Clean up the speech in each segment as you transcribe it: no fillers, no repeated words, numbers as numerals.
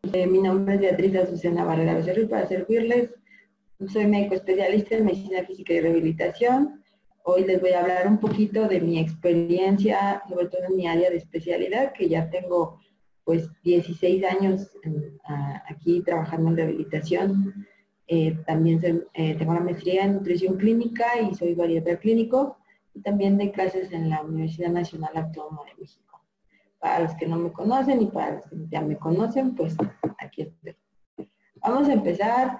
Mi nombre es Beatriz Azucena Barrera Becerril, para servirles. Soy médico especialista en medicina física y rehabilitación. Hoy les voy a hablar un poquito de mi experiencia, sobre todo en mi área de especialidad, que ya tengo pues 16 años aquí trabajando en rehabilitación. También tengo la maestría en nutrición clínica y soy bariatra clínico. Y también doy clases en la Universidad Nacional Autónoma de México. Para los que no me conocen y para los que ya me conocen, pues aquí estoy. Vamos a empezar.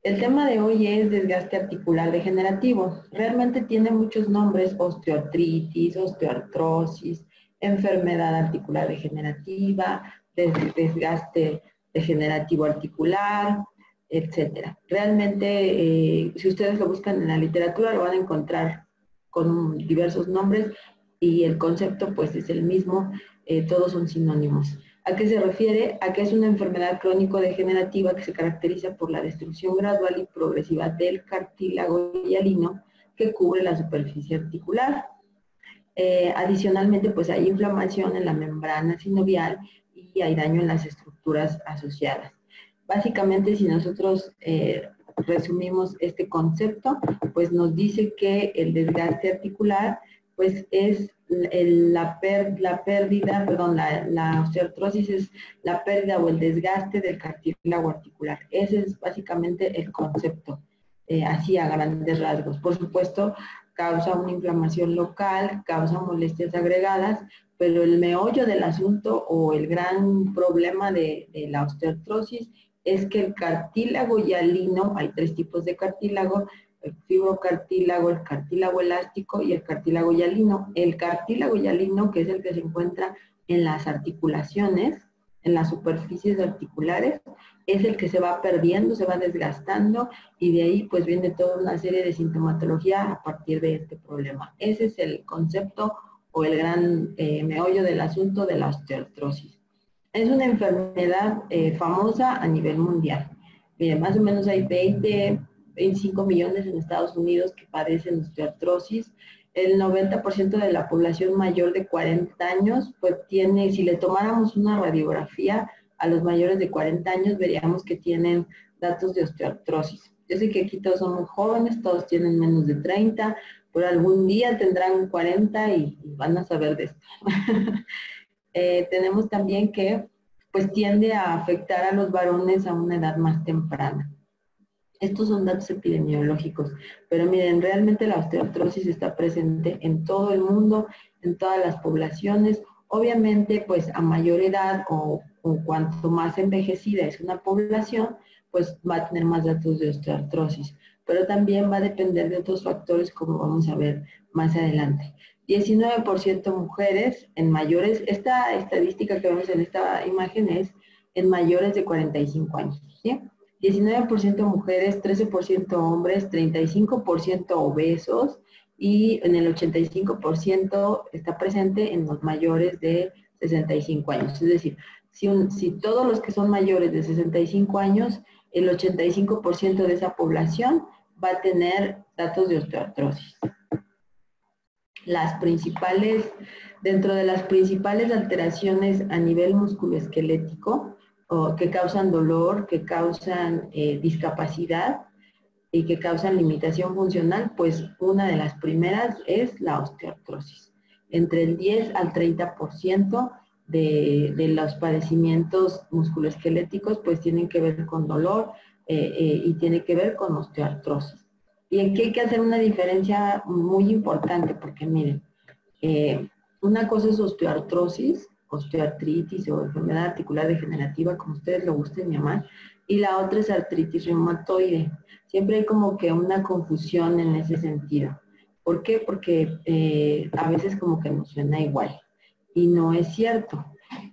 El tema de hoy es desgaste articular degenerativo. Realmente tiene muchos nombres: osteoartritis, osteoartrosis, enfermedad articular degenerativa, desgaste degenerativo articular, etcétera. Realmente, si ustedes lo buscan en la literatura, lo van a encontrar con diversos nombres y el concepto pues es el mismo. Todos son sinónimos. ¿A qué se refiere? A que es una enfermedad crónico-degenerativa que se caracteriza por la destrucción gradual y progresiva del cartílago hialino que cubre la superficie articular. Adicionalmente, pues hay inflamación en la membrana sinovial y hay daño en las estructuras asociadas. Básicamente, si nosotros resumimos este concepto, pues nos dice que el desgaste articular pues es la osteoartrosis es la pérdida o el desgaste del cartílago articular. Ese es básicamente el concepto, así a grandes rasgos. Por supuesto, causa una inflamación local, causa molestias agregadas, pero el meollo del asunto o el gran problema de la osteoartrosis es que el cartílago hialino, hay tres tipos de cartílago: el fibrocartílago, el cartílago elástico y el cartílago hialino. El cartílago hialino, que es el que se encuentra en las articulaciones, en las superficies articulares, es el que se va perdiendo, se va desgastando, y de ahí pues viene toda una serie de sintomatología a partir de este problema. Ese es el concepto o el gran meollo del asunto de la osteoartrosis. Es una enfermedad famosa a nivel mundial. Miren, más o menos hay 25 millones en Estados Unidos que padecen osteoartrosis. El 90% de la población mayor de 40 años, pues tiene, si le tomáramos una radiografía a los mayores de 40 años, veríamos que tienen datos de osteoartrosis. Yo sé que aquí todos son muy jóvenes, todos tienen menos de 30, pero algún día tendrán 40 y van a saber de esto. Tenemos también que pues tiende a afectar a los varones a una edad más temprana. Estos son datos epidemiológicos, pero miren, realmente la osteoartrosis está presente en todo el mundo, en todas las poblaciones. Obviamente, pues a mayor edad o cuanto más envejecida es una población, pues va a tener más datos de osteoartrosis, pero también va a depender de otros factores, como vamos a ver más adelante. 19% mujeres en mayores, esta estadística que vemos en esta imagen es en mayores de 45 años, ¿sí? 19% mujeres, 13% hombres, 35% obesos, y en el 85% está presente en los mayores de 65 años. Es decir, si todos los que son mayores de 65 años, el 85% de esa población va a tener datos de osteoartrosis. Dentro de las principales alteraciones a nivel musculoesquelético, que causan dolor, que causan discapacidad y que causan limitación funcional, pues una de las primeras es la osteoartrosis. Entre el 10 al 30% de los padecimientos musculoesqueléticos pues tienen que ver con dolor y tiene que ver con osteoartrosis. Y aquí hay que hacer una diferencia muy importante, porque miren, una cosa es osteoartrosis, osteoartritis o enfermedad articular degenerativa, como ustedes lo gusten llamar, y la otra es artritis reumatoide. Siempre hay como que una confusión en ese sentido. ¿Por qué? Porque a veces como que nos suena igual, y no es cierto.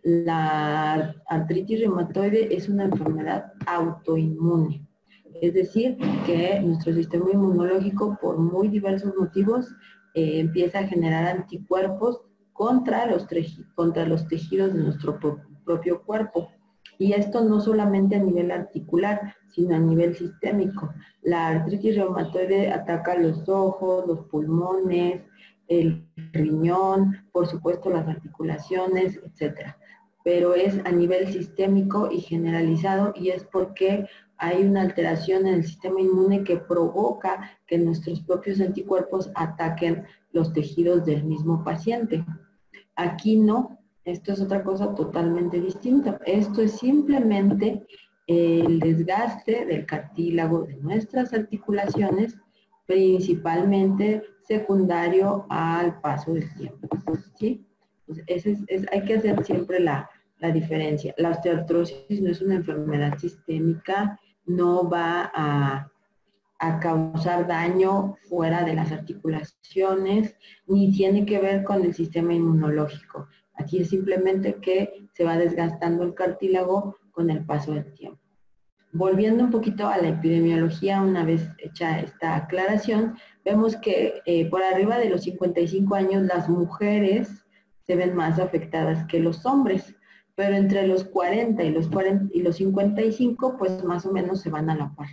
La artritis reumatoide es una enfermedad autoinmune. Es decir, que nuestro sistema inmunológico, por muy diversos motivos, empieza a generar anticuerpos contra los tejidos de nuestro propio cuerpo. Y esto no solamente a nivel articular, sino a nivel sistémico. La artritis reumatoide ataca los ojos, los pulmones, el riñón, por supuesto las articulaciones, etc. pero es a nivel sistémico y generalizado, y es porque hay una alteración en el sistema inmune que provoca que nuestros propios anticuerpos ataquen los tejidos del mismo paciente. Aquí no, esto es otra cosa totalmente distinta. Esto es simplemente el desgaste del cartílago de nuestras articulaciones, principalmente secundario al paso del tiempo, ¿sí? Entonces, hay que hacer siempre la diferencia. La osteoartrosis no es una enfermedad sistémica, no va a causar daño fuera de las articulaciones, ni tiene que ver con el sistema inmunológico. Aquí es simplemente que se va desgastando el cartílago con el paso del tiempo. Volviendo un poquito a la epidemiología, una vez hecha esta aclaración, vemos que por arriba de los 55 años las mujeres se ven más afectadas que los hombres, pero entre los 40 y los 55, pues más o menos se van a la par.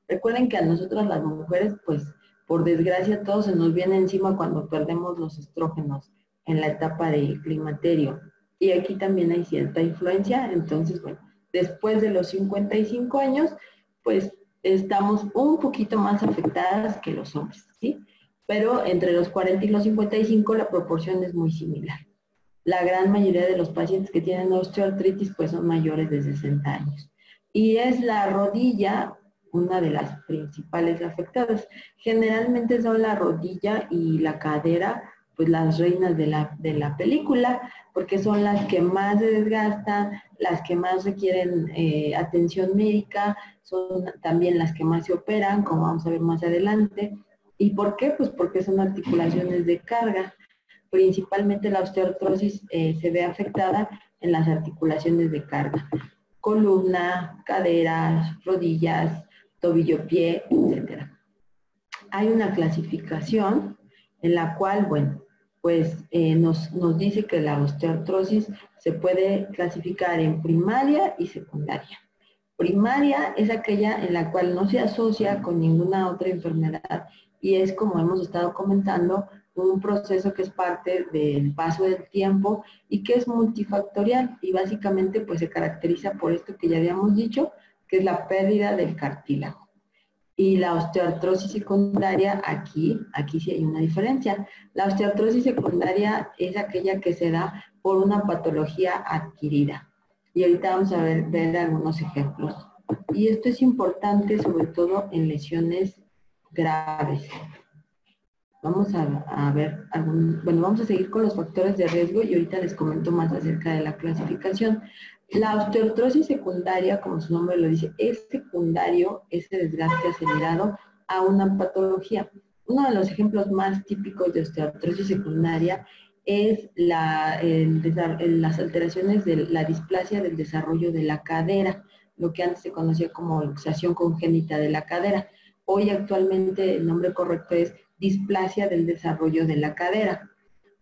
Recuerden que a nosotras las mujeres, pues por desgracia todo se nos viene encima cuando perdemos los estrógenos en la etapa de climaterio. Y aquí también hay cierta influencia, entonces bueno, después de los 55 años, pues estamos un poquito más afectadas que los hombres, ¿sí? Pero entre los 40 y los 55 la proporción es muy similar. La gran mayoría de los pacientes que tienen osteoartritis pues son mayores de 60 años. Y es la rodilla una de las principales afectadas. Generalmente son la rodilla y la cadera, pues las reinas de la película, porque son las que más se desgastan, las que más requieren atención médica, son también las que más se operan, como vamos a ver más adelante. ¿Y por qué? Pues porque son articulaciones de carga. Principalmente la osteoartrosis se ve afectada en las articulaciones de carga. Columna, caderas, rodillas, tobillo-pie, etc. Hay una clasificación en la cual, bueno, pues nos dice que la osteoartrosis se puede clasificar en primaria y secundaria. Primaria es aquella en la cual no se asocia con ninguna otra enfermedad y es, como hemos estado comentando, un proceso que es parte del paso del tiempo y que es multifactorial y básicamente pues se caracteriza por esto que ya habíamos dicho, que es la pérdida del cartílago. Y la osteoartrosis secundaria, aquí sí hay una diferencia. La osteoartrosis secundaria es aquella que se da por una patología adquirida. Y ahorita vamos a ver algunos ejemplos. Y esto es importante sobre todo en lesiones graves. Vamos a ver vamos a seguir con los factores de riesgo y ahorita les comento más acerca de la clasificación. La osteoartrosis secundaria, como su nombre lo dice, es secundario ese desgaste acelerado a una patología. Uno de los ejemplos más típicos de osteoartrosis secundaria es las alteraciones de la displasia del desarrollo de la cadera, lo que antes se conocía como luxación congénita de la cadera. Hoy actualmente el nombre correcto es displasia del desarrollo de la cadera.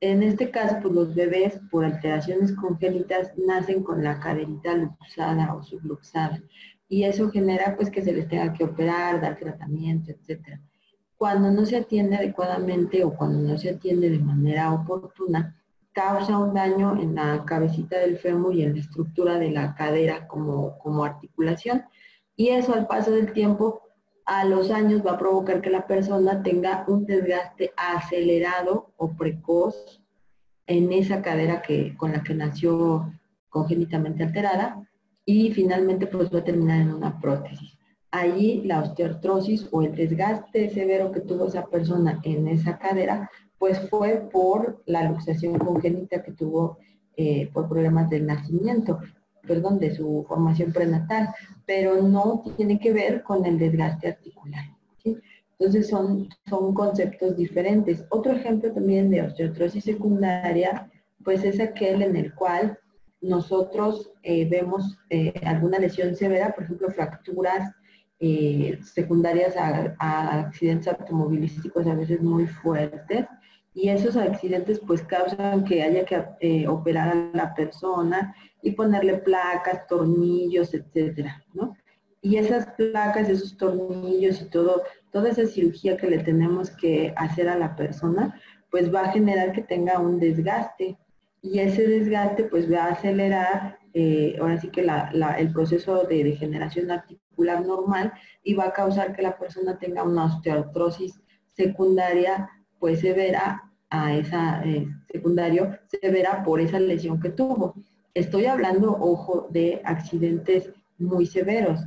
En este caso, pues los bebés por alteraciones congénitas nacen con la caderita luxada o subluxada y eso genera pues que se les tenga que operar, dar tratamiento, etc. Cuando no se atiende adecuadamente o cuando no se atiende de manera oportuna, causa un daño en la cabecita del fémur y en la estructura de la cadera como articulación y eso al paso del tiempo a los años va a provocar que la persona tenga un desgaste acelerado o precoz en esa cadera con la que nació congénitamente alterada y finalmente pues va a terminar en una prótesis. Allí la osteoartrosis o el desgaste severo que tuvo esa persona en esa cadera pues fue por la luxación congénita que tuvo por problemas del nacimiento, de su formación prenatal, pero no tiene que ver con el desgaste articular, ¿sí? Entonces son conceptos diferentes. Otro ejemplo también de osteoartrosis secundaria, pues es aquel en el cual nosotros vemos alguna lesión severa, por ejemplo, fracturas secundarias a accidentes automovilísticos a veces muy fuertes, y esos accidentes pues causan que haya que operar a la persona y ponerle placas, tornillos, etcétera, ¿no? Y esas placas, esos tornillos y toda esa cirugía que le tenemos que hacer a la persona, pues va a generar que tenga un desgaste. Y ese desgaste pues va a acelerar ahora sí que el proceso de degeneración articular normal y va a causar que la persona tenga una osteoartrosis secundaria, pues severa a esa secundario severa por esa lesión que tuvo. Estoy hablando, ojo, de accidentes muy severos,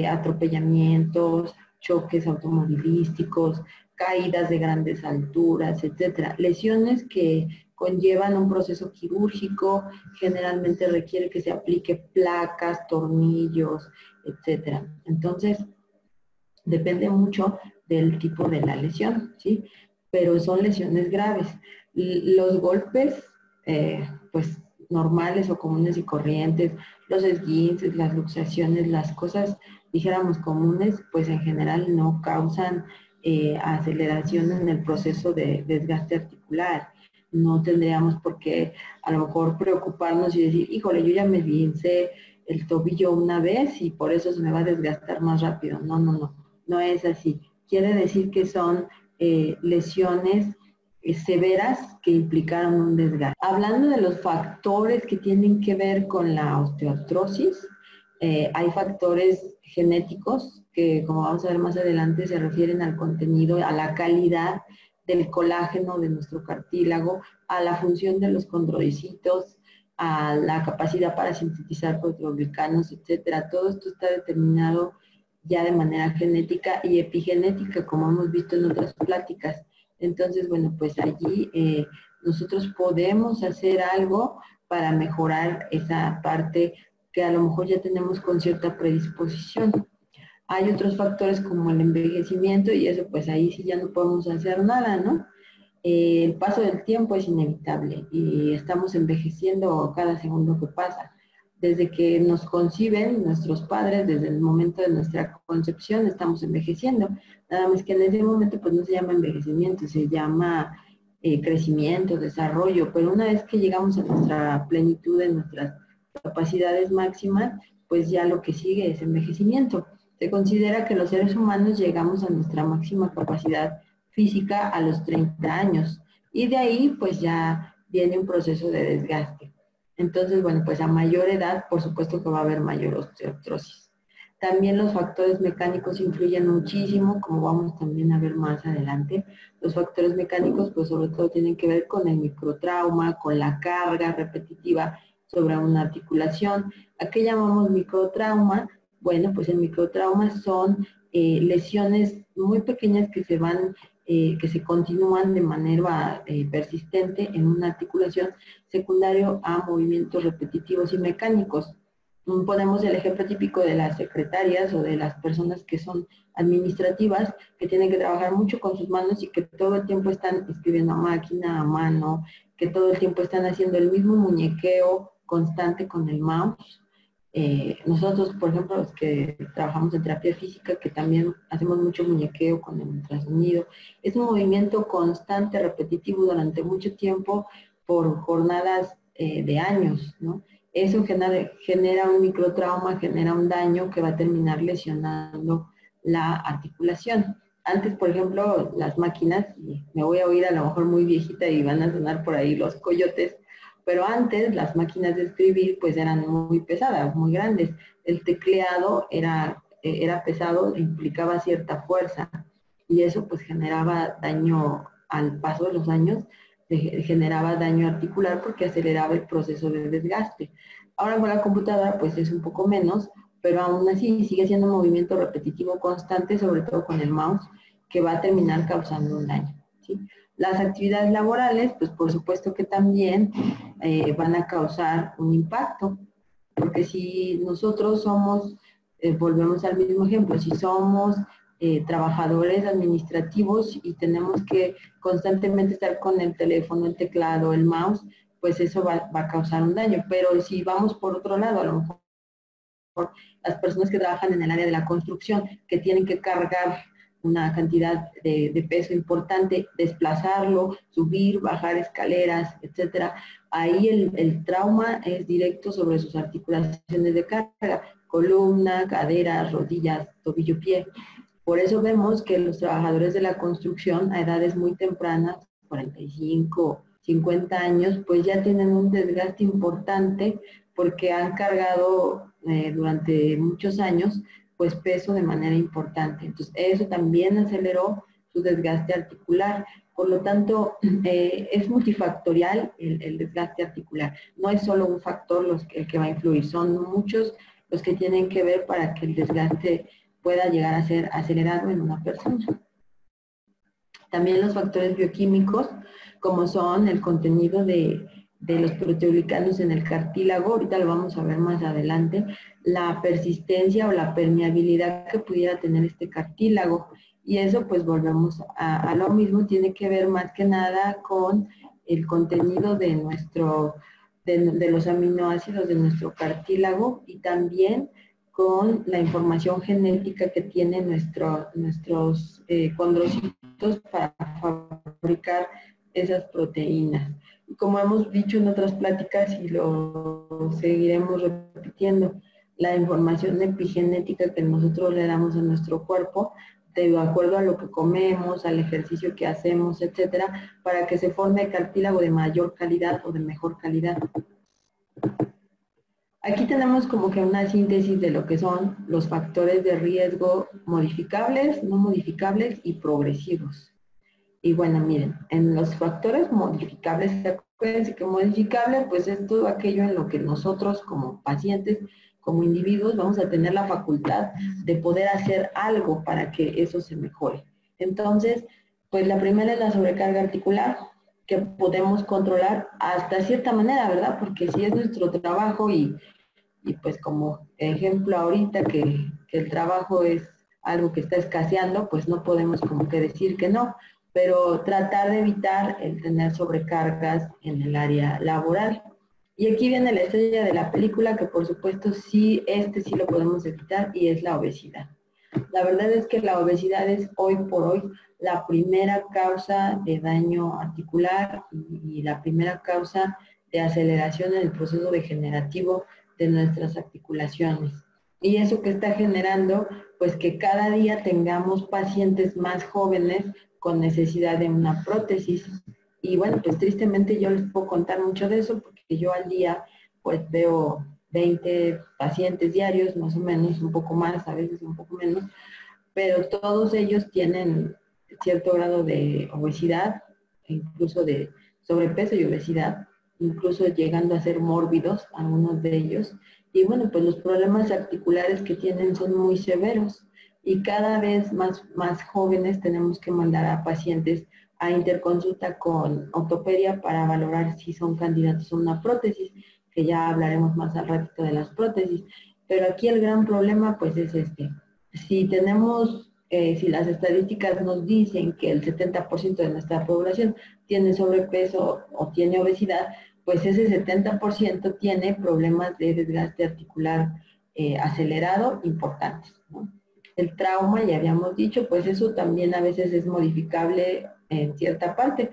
atropellamientos, choques automovilísticos, caídas de grandes alturas, etcétera. Lesiones que conllevan un proceso quirúrgico, generalmente requiere que se aplique placas, tornillos, etcétera. Entonces, depende mucho del tipo de la lesión, ¿sí? Pero son lesiones graves. Los golpes, pues normales o comunes y corrientes, los esguinces, las luxaciones, las cosas, dijéramos, comunes, pues en general no causan aceleración en el proceso de desgaste articular. No tendríamos por qué a lo mejor preocuparnos y decir, híjole, yo ya me esguincé el tobillo una vez y por eso se me va a desgastar más rápido. No, no, no, no es así. Quiere decir que son lesiones severas que implicaron un desgaste. Hablando de los factores que tienen que ver con la osteoartrosis, hay factores genéticos que, como vamos a ver más adelante, se refieren al contenido, a la calidad del colágeno de nuestro cartílago, a la función de los condrocitos, a la capacidad para sintetizar proteoglicanos, etcétera. Todo esto está determinado ya de manera genética y epigenética, como hemos visto en otras pláticas. Entonces, bueno, pues allí nosotros podemos hacer algo para mejorar esa parte que a lo mejor ya tenemos con cierta predisposición. Hay otros factores como el envejecimiento y eso pues ahí sí ya no podemos hacer nada, ¿no? El paso del tiempo es inevitable y estamos envejeciendo cada segundo que pasa. Desde que nos conciben nuestros padres, desde el momento de nuestra concepción, estamos envejeciendo. Nada más que en ese momento pues no se llama envejecimiento, se llama crecimiento, desarrollo, pero una vez que llegamos a nuestra plenitud, en nuestras capacidades máximas, pues ya lo que sigue es envejecimiento. Se considera que los seres humanos llegamos a nuestra máxima capacidad física a los 30 años y de ahí pues ya viene un proceso de desgaste. Entonces, bueno, pues a mayor edad, por supuesto que va a haber mayor osteoartrosis. También los factores mecánicos influyen muchísimo, como vamos también a ver más adelante. Los factores mecánicos, pues sobre todo tienen que ver con el microtrauma, con la carga repetitiva sobre una articulación. ¿A qué llamamos microtrauma? Bueno, pues el microtrauma son lesiones muy pequeñas que se van que se continúan de manera persistente en una articulación secundario a movimientos repetitivos y mecánicos. Ponemos el ejemplo típico de las secretarias o de las personas que son administrativas, que tienen que trabajar mucho con sus manos y que todo el tiempo están escribiendo a máquina, a mano, que todo el tiempo están haciendo el mismo muñequeo constante con el mouse. Nosotros, por ejemplo, los que trabajamos en terapia física, que también hacemos mucho muñequeo con el ultrasonido, es un movimiento constante, repetitivo durante mucho tiempo por jornadas de años, ¿no? Eso genera un microtrauma, genera un daño que va a terminar lesionando la articulación. Antes, por ejemplo, las máquinas, y me voy a oír a lo mejor muy viejita y van a sonar por ahí los coyotes, pero antes las máquinas de escribir pues eran muy pesadas, muy grandes. El tecleado era pesado e implicaba cierta fuerza y eso pues generaba daño al paso de los años, generaba daño articular porque aceleraba el proceso de desgaste. Ahora con la computadora pues es un poco menos, pero aún así sigue siendo un movimiento repetitivo constante, sobre todo con el mouse, que va a terminar causando un daño, ¿sí? Las actividades laborales, pues por supuesto que también van a causar un impacto, porque si nosotros somos, volvemos al mismo ejemplo, si somos trabajadores administrativos y tenemos que constantemente estar con el teléfono, el teclado, el mouse, pues eso va a causar un daño. Pero si vamos por otro lado, a lo mejor las personas que trabajan en el área de la construcción, que tienen que cargar una cantidad de peso importante, desplazarlo, subir, bajar escaleras, etcétera. Ahí el trauma es directo sobre sus articulaciones de carga, columna, caderas, rodillas, tobillo, pie. Por eso vemos que los trabajadores de la construcción a edades muy tempranas, 45, 50 años, pues ya tienen un desgaste importante porque han cargado durante muchos años pues peso de manera importante. Entonces eso también aceleró su desgaste articular. Por lo tanto, es multifactorial el desgaste articular. No es solo un factor el que va a influir, son muchos los que tienen que ver para que el desgaste pueda llegar a ser acelerado en una persona. También los factores bioquímicos, como son el contenido de los proteoglicanos en el cartílago, ahorita lo vamos a ver más adelante, la persistencia o la permeabilidad que pudiera tener este cartílago. Y eso, pues volvemos a lo mismo, tiene que ver más que nada con el contenido de de los aminoácidos de nuestro cartílago y también con la información genética que tienen nuestros condrocitos para fabricar esas proteínas. Y como hemos dicho en otras pláticas y lo seguiremos repitiendo, la información epigenética que nosotros le damos a nuestro cuerpo, de acuerdo a lo que comemos, al ejercicio que hacemos, etcétera, para que se forme cartílago de mayor calidad o de mejor calidad. Aquí tenemos como que una síntesis de lo que son los factores de riesgo modificables, no modificables y progresivos. Y bueno, miren, en los factores modificables, acuérdense que modificable pues es todo aquello en lo que nosotros como pacientes, como individuos, vamos a tener la facultad de poder hacer algo para que eso se mejore. Entonces, pues la primera es la sobrecarga articular, que podemos controlar hasta cierta manera, ¿verdad? Porque si es nuestro trabajo y pues como ejemplo ahorita que el trabajo es algo que está escaseando, pues no podemos como que decir que no, pero tratar de evitar el tener sobrecargas en el área laboral. Y aquí viene la estrella de la película, que por supuesto sí lo podemos evitar, y es la obesidad. La verdad es que la obesidad es hoy por hoy la primera causa de daño articular y la primera causa de aceleración en el proceso degenerativo de nuestras articulaciones. Y eso que está generando, pues que cada día tengamos pacientes más jóvenes con necesidad de una prótesis. Y bueno, pues tristemente yo les puedo contar mucho de eso, porque yo al día pues veo 20 pacientes diarios, más o menos, un poco más, a veces un poco menos, pero todos ellos tienen cierto grado de obesidad, incluso de sobrepeso y obesidad, incluso llegando a ser mórbidos, algunos de ellos. Y bueno, pues los problemas articulares que tienen son muy severos y cada vez más jóvenes tenemos que mandar a pacientes a interconsulta con ortopedia para valorar si son candidatos a una prótesis, que ya hablaremos más al ratito de las prótesis. Pero aquí el gran problema pues es este. Si tenemos, si las estadísticas nos dicen que el 70% de nuestra población tiene sobrepeso o tiene obesidad, pues ese 70% tiene problemas de desgaste articular acelerado importantes, ¿no? El trauma, ya habíamos dicho, pues eso también a veces es modificable en cierta parte,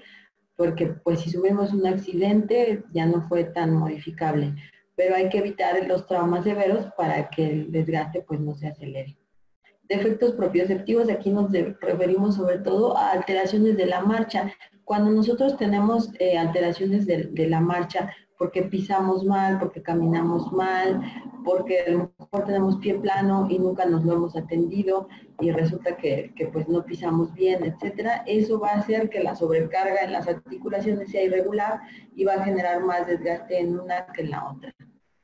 porque pues si sufrimos un accidente ya no fue tan modificable, pero hay que evitar los traumas severos para que el desgaste pues no se acelere. Defectos propioceptivos, aquí nos referimos sobre todo a alteraciones de la marcha. Cuando nosotros tenemos alteraciones de la marcha, porque pisamos mal, porque caminamos mal, porque a lo mejor tenemos pie plano y nunca nos lo hemos atendido y resulta que pues no pisamos bien, etcétera, eso va a hacer que la sobrecarga en las articulaciones sea irregular y va a generar más desgaste en una que en la otra.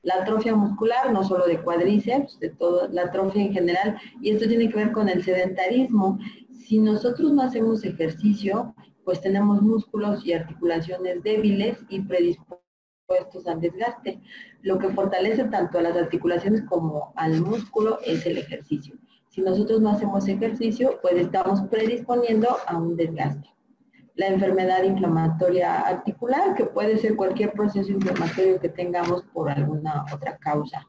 La atrofia muscular, no solo de cuádriceps, de toda la atrofia en general, y esto tiene que ver con el sedentarismo. Si nosotros no hacemos ejercicio, pues tenemos músculos y articulaciones débiles y predispuestos al desgaste. Lo que fortalece tanto a las articulaciones como al músculo es el ejercicio. Si nosotros no hacemos ejercicio, pues estamos predisponiendo a un desgaste. La enfermedad inflamatoria articular, que puede ser cualquier proceso inflamatorio que tengamos por alguna otra causa.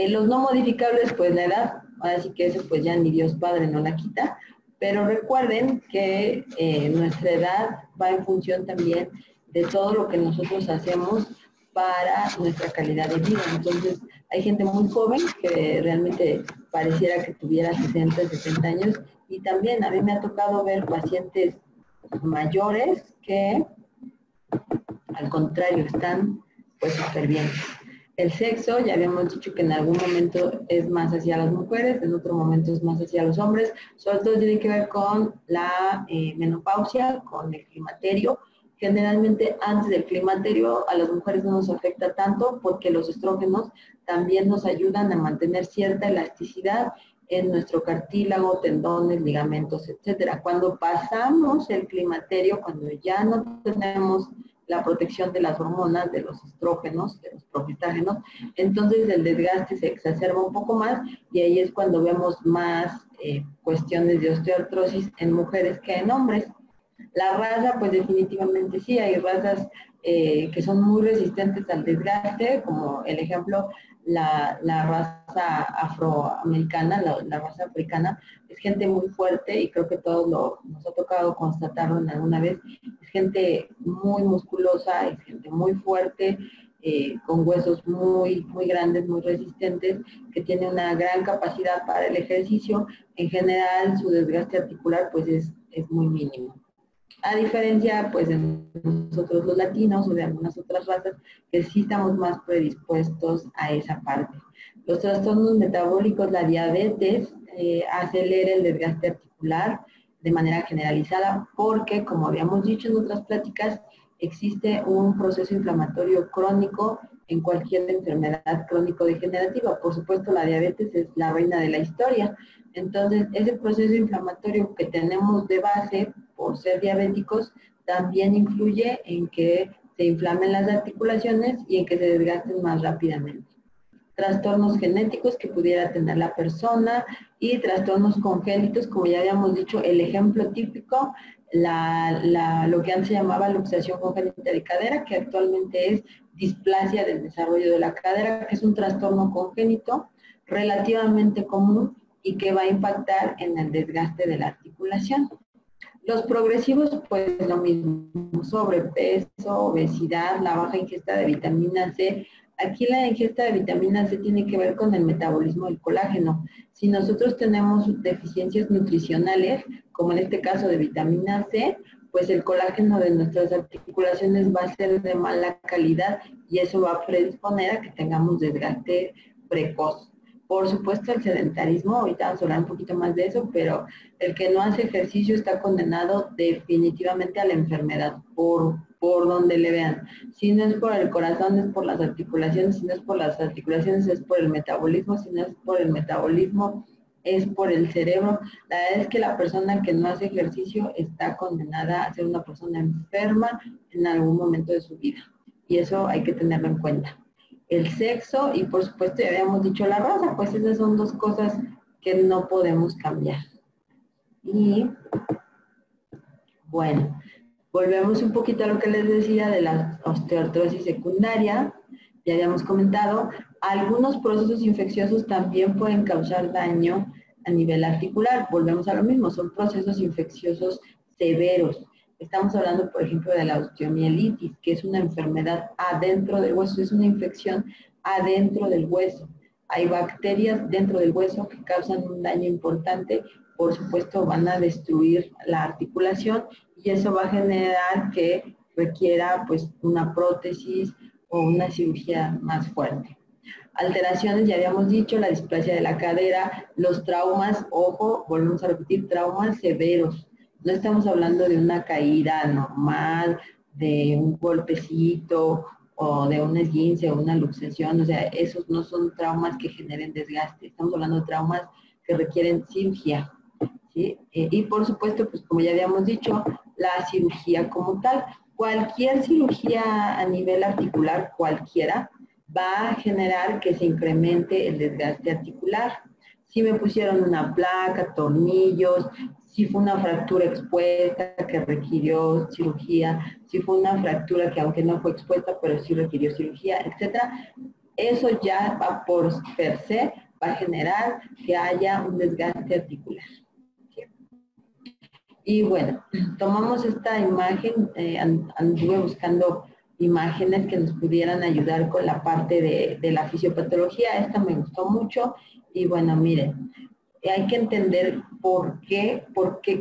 Los no modificables, pues la edad, así que eso pues ya ni Dios Padre no la quita, pero recuerden que nuestra edad va en función también de todo lo que nosotros hacemos para nuestra calidad de vida. Entonces, hay gente muy joven que realmente pareciera que tuviera 60, 60 años, y también a mí me ha tocado ver pacientes mayores que al contrario están pues súper bien. El sexo, ya habíamos dicho que en algún momento es más hacia las mujeres, en otro momento es más hacia los hombres. Sobre todo tiene que ver con la menopausia, con el climaterio. Generalmente antes del climaterio a las mujeres no nos afecta tanto porque los estrógenos también nos ayudan a mantener cierta elasticidad en nuestro cartílago, tendones, ligamentos, etcétera. Cuando pasamos el climaterio, cuando ya no tenemos la protección de las hormonas, de los estrógenos, de los progestágenos, entonces el desgaste se exacerba un poco más y ahí es cuando vemos más cuestiones de osteoartrosis en mujeres que en hombres. La raza, pues definitivamente sí, hay razas que son muy resistentes al desgaste, como el ejemplo, la raza afroamericana, la raza africana, es gente muy fuerte y creo que todos nos ha tocado constatarlo en alguna vez, es gente muy musculosa, es gente muy fuerte, con huesos muy grandes, muy resistentes, que tiene una gran capacidad para el ejercicio. En general, su desgaste articular pues es muy mínimo. A diferencia, pues, de nosotros los latinos o de algunas otras razas, que sí estamos más predispuestos a esa parte. Los trastornos metabólicos, la diabetes, acelera el desgaste articular de manera generalizada porque, como habíamos dicho en otras pláticas, existe un proceso inflamatorio crónico en cualquier enfermedad crónico-degenerativa. Por supuesto, la diabetes es la reina de la historia. Entonces, ese proceso inflamatorio que tenemos de base por ser diabéticos también influye en que se inflamen las articulaciones y en que se desgasten más rápidamente. Trastornos genéticos que pudiera tener la persona y trastornos congénitos, como ya habíamos dicho, el ejemplo típico, lo que antes se llamaba luxación congénita de cadera, que actualmente es displasia del desarrollo de la cadera, que es un trastorno congénito relativamente común y que va a impactar en el desgaste de la articulación. Los progresivos, pues lo mismo, sobrepeso, obesidad, la baja ingesta de vitamina C. Aquí la ingesta de vitamina C tiene que ver con el metabolismo del colágeno. Si nosotros tenemos deficiencias nutricionales, como en este caso de vitamina C, pues el colágeno de nuestras articulaciones va a ser de mala calidad y eso va a predisponer a que tengamos desgaste precoz. Por supuesto, el sedentarismo, ahorita vamos a hablar un poquito más de eso, pero el que no hace ejercicio está condenado definitivamente a la enfermedad, por donde le vean. Si no es por el corazón, es por las articulaciones, si no es por las articulaciones, es por el metabolismo, si no es por el metabolismo, es por el cerebro. La verdad es que la persona que no hace ejercicio está condenada a ser una persona enferma en algún momento de su vida. Y eso hay que tenerlo en cuenta. El sexo y por supuesto ya habíamos dicho la raza, pues esas son dos cosas que no podemos cambiar. Y bueno, volvemos un poquito a lo que les decía de la osteoartrosis secundaria. Ya habíamos comentado, algunos procesos infecciosos también pueden causar daño a nivel articular. Volvemos a lo mismo, son procesos infecciosos severos. Estamos hablando, por ejemplo, de la osteomielitis, que es una enfermedad adentro del hueso, es una infección adentro del hueso. Hay bacterias dentro del hueso que causan un daño importante, por supuesto van a destruir la articulación y eso va a generar que requiera pues una prótesis o una cirugía más fuerte. Alteraciones, ya habíamos dicho, la displasia de la cadera, los traumas, ojo, volvemos a repetir, traumas severos. No estamos hablando de una caída normal, de un golpecito o de un esguince o una luxación, o sea, esos no son traumas que generen desgaste, estamos hablando de traumas que requieren cirugía, ¿sí? Y por supuesto, pues como ya habíamos dicho, la cirugía como tal, cualquier cirugía a nivel articular, cualquiera, va a generar que se incremente el desgaste articular. Si me pusieron una placa, tornillos, si fue una fractura expuesta que requirió cirugía, si fue una fractura que aunque no fue expuesta, pero sí requirió cirugía, etcétera, eso ya va por per se, va a generar que haya un desgaste articular. Y bueno, tomamos esta imagen, anduve buscando imágenes que nos pudieran ayudar con la parte de la fisiopatología. Esta me gustó mucho y bueno, miren, hay que entender qué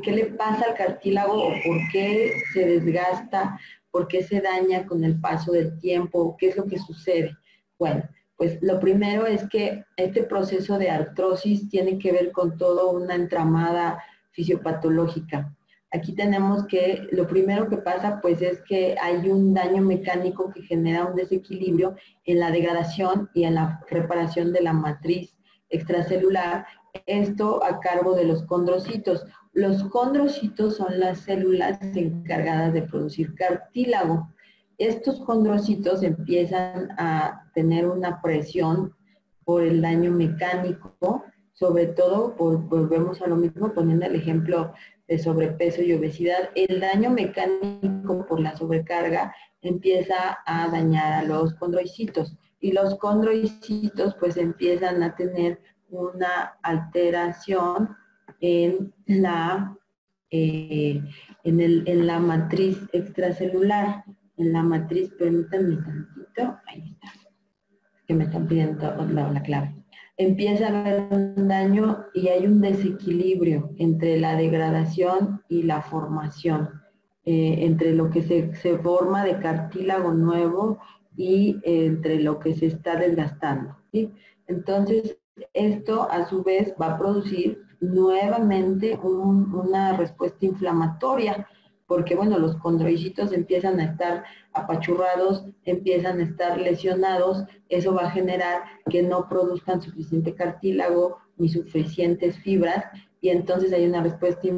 le pasa al cartílago o por qué se desgasta, por qué se daña con el paso del tiempo, qué es lo que sucede. Bueno, Pues lo primero es que este proceso de artrosis tiene que ver con toda una entramada fisiopatológica. Aquí tenemos que lo primero que pasa pues es que hay un daño mecánico que genera un desequilibrio en la degradación y en la reparación de la matriz extracelular, esto a cargo de los condrocitos. Los condrocitos son las células encargadas de producir cartílago. Estos condrocitos empiezan a tener una presión por el daño mecánico, sobre todo, volvemos a lo mismo, poniendo el ejemplo de sobrepeso y obesidad. El daño mecánico por la sobrecarga empieza a dañar a los condrocitos y los condrocitos pues empiezan a tener una alteración en la, en la matriz extracelular. En la matriz, permítanme tantito, ahí está, que me están pidiendo la clave. Empieza a haber un daño y hay un desequilibrio entre la degradación y la formación, entre lo que se forma de cartílago nuevo y entre lo que se está desgastando, ¿sí? Entonces, esto a su vez va a producir nuevamente una respuesta inflamatoria, porque bueno, los condrocitos empiezan a estar apachurrados, empiezan a estar lesionados, eso va a generar que no produzcan suficiente cartílago ni suficientes fibras, y entonces hay una respuesta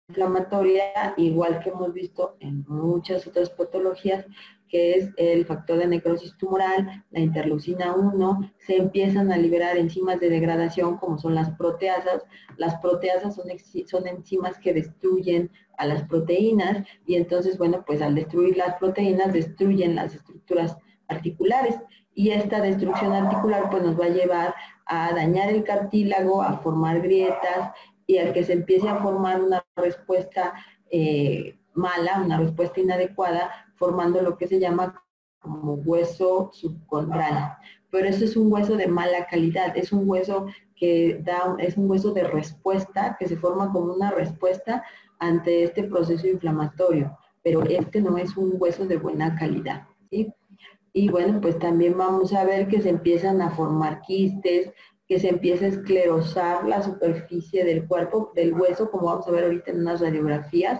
inflamatoria, igual que hemos visto en muchas otras patologías, que es el factor de necrosis tumoral, la interleucina 1, se empiezan a liberar enzimas de degradación como son las proteasas. Las proteasas son enzimas que destruyen a las proteínas y entonces, bueno, pues al destruir las proteínas destruyen las estructuras articulares y esta destrucción articular pues nos va a llevar a dañar el cartílago, a formar grietas y a que se empiece a formar una respuesta mala, una respuesta inadecuada, formando lo que se llama como hueso subcondral. Pero eso es un hueso de mala calidad, es un hueso que es un hueso de respuesta, que se forma como una respuesta ante este proceso inflamatorio, pero este no es un hueso de buena calidad, ¿sí? Y bueno, pues también vamos a ver que se empiezan a formar quistes, que se empieza a esclerosar la superficie del cuerpo, del hueso, como vamos a ver ahorita en unas radiografías,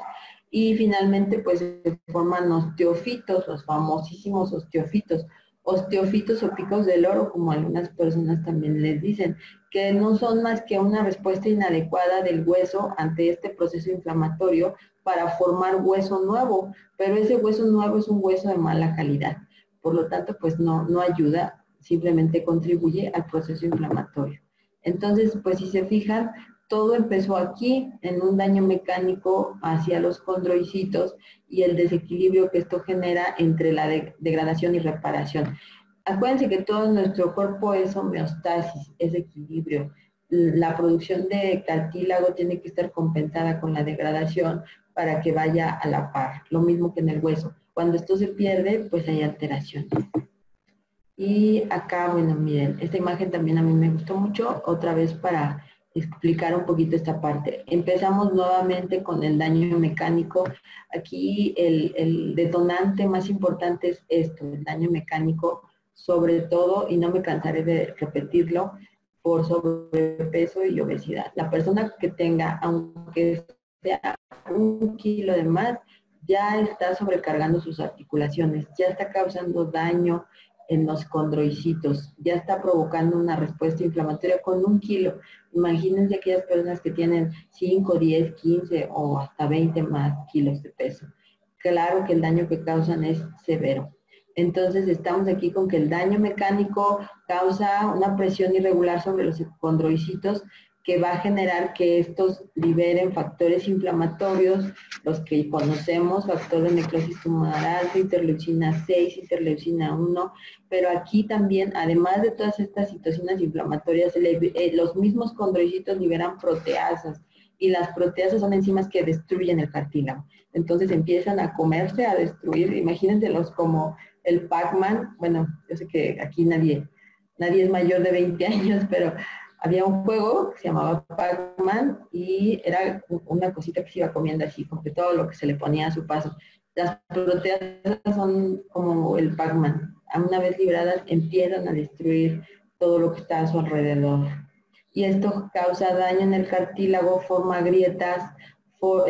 y finalmente pues se forman osteofitos, los famosísimos osteofitos o picos del oro, como algunas personas también les dicen, que no son más que una respuesta inadecuada del hueso ante este proceso inflamatorio para formar hueso nuevo, pero ese hueso nuevo es un hueso de mala calidad, por lo tanto pues no ayuda, simplemente contribuye al proceso inflamatorio. Entonces, pues si se fijan, todo empezó aquí en un daño mecánico hacia los condrocitos y el desequilibrio que esto genera entre la degradación y reparación. Acuérdense que todo nuestro cuerpo es homeostasis, es equilibrio. La producción de cartílago tiene que estar compensada con la degradación para que vaya a la par, lo mismo que en el hueso. Cuando esto se pierde, pues hay alteraciones. Y acá, bueno, miren, esta imagen también a mí me gustó mucho, otra vez para explicar un poquito esta parte. Empezamos nuevamente con el daño mecánico. Aquí el detonante más importante es esto, el daño mecánico, sobre todo, y no me cansaré de repetirlo, por sobrepeso y obesidad. La persona que tenga, aunque sea 1 kilo de más, ya está sobrecargando sus articulaciones, ya está causando daño en los condrocitos, ya está provocando una respuesta inflamatoria con 1 kilo. Imagínense aquellas personas que tienen 5, 10, 15 o hasta 20 más kilos de peso. Claro que el daño que causan es severo. Entonces estamos aquí con que el daño mecánico causa una presión irregular sobre los condrocitos que va a generar que estos liberen factores inflamatorios, los que conocemos, factor de necrosis tumoral, interleucina 6, interleucina 1, pero aquí también, además de todas estas citocinas inflamatorias, los mismos condrocitos liberan proteasas, y las proteasas son enzimas que destruyen el cartílago. Entonces empiezan a comerse, a destruir, imagínenselos como el Pac-Man. Bueno, yo sé que aquí nadie es mayor de 20 años, pero había un juego que se llamaba Pac-Man y era una cosita que se iba comiendo así, como que todo lo que se le ponía a su paso. Las proteasas son como el Pac-Man, una vez libradas, empiezan a destruir todo lo que está a su alrededor. Y esto causa daño en el cartílago, forma grietas,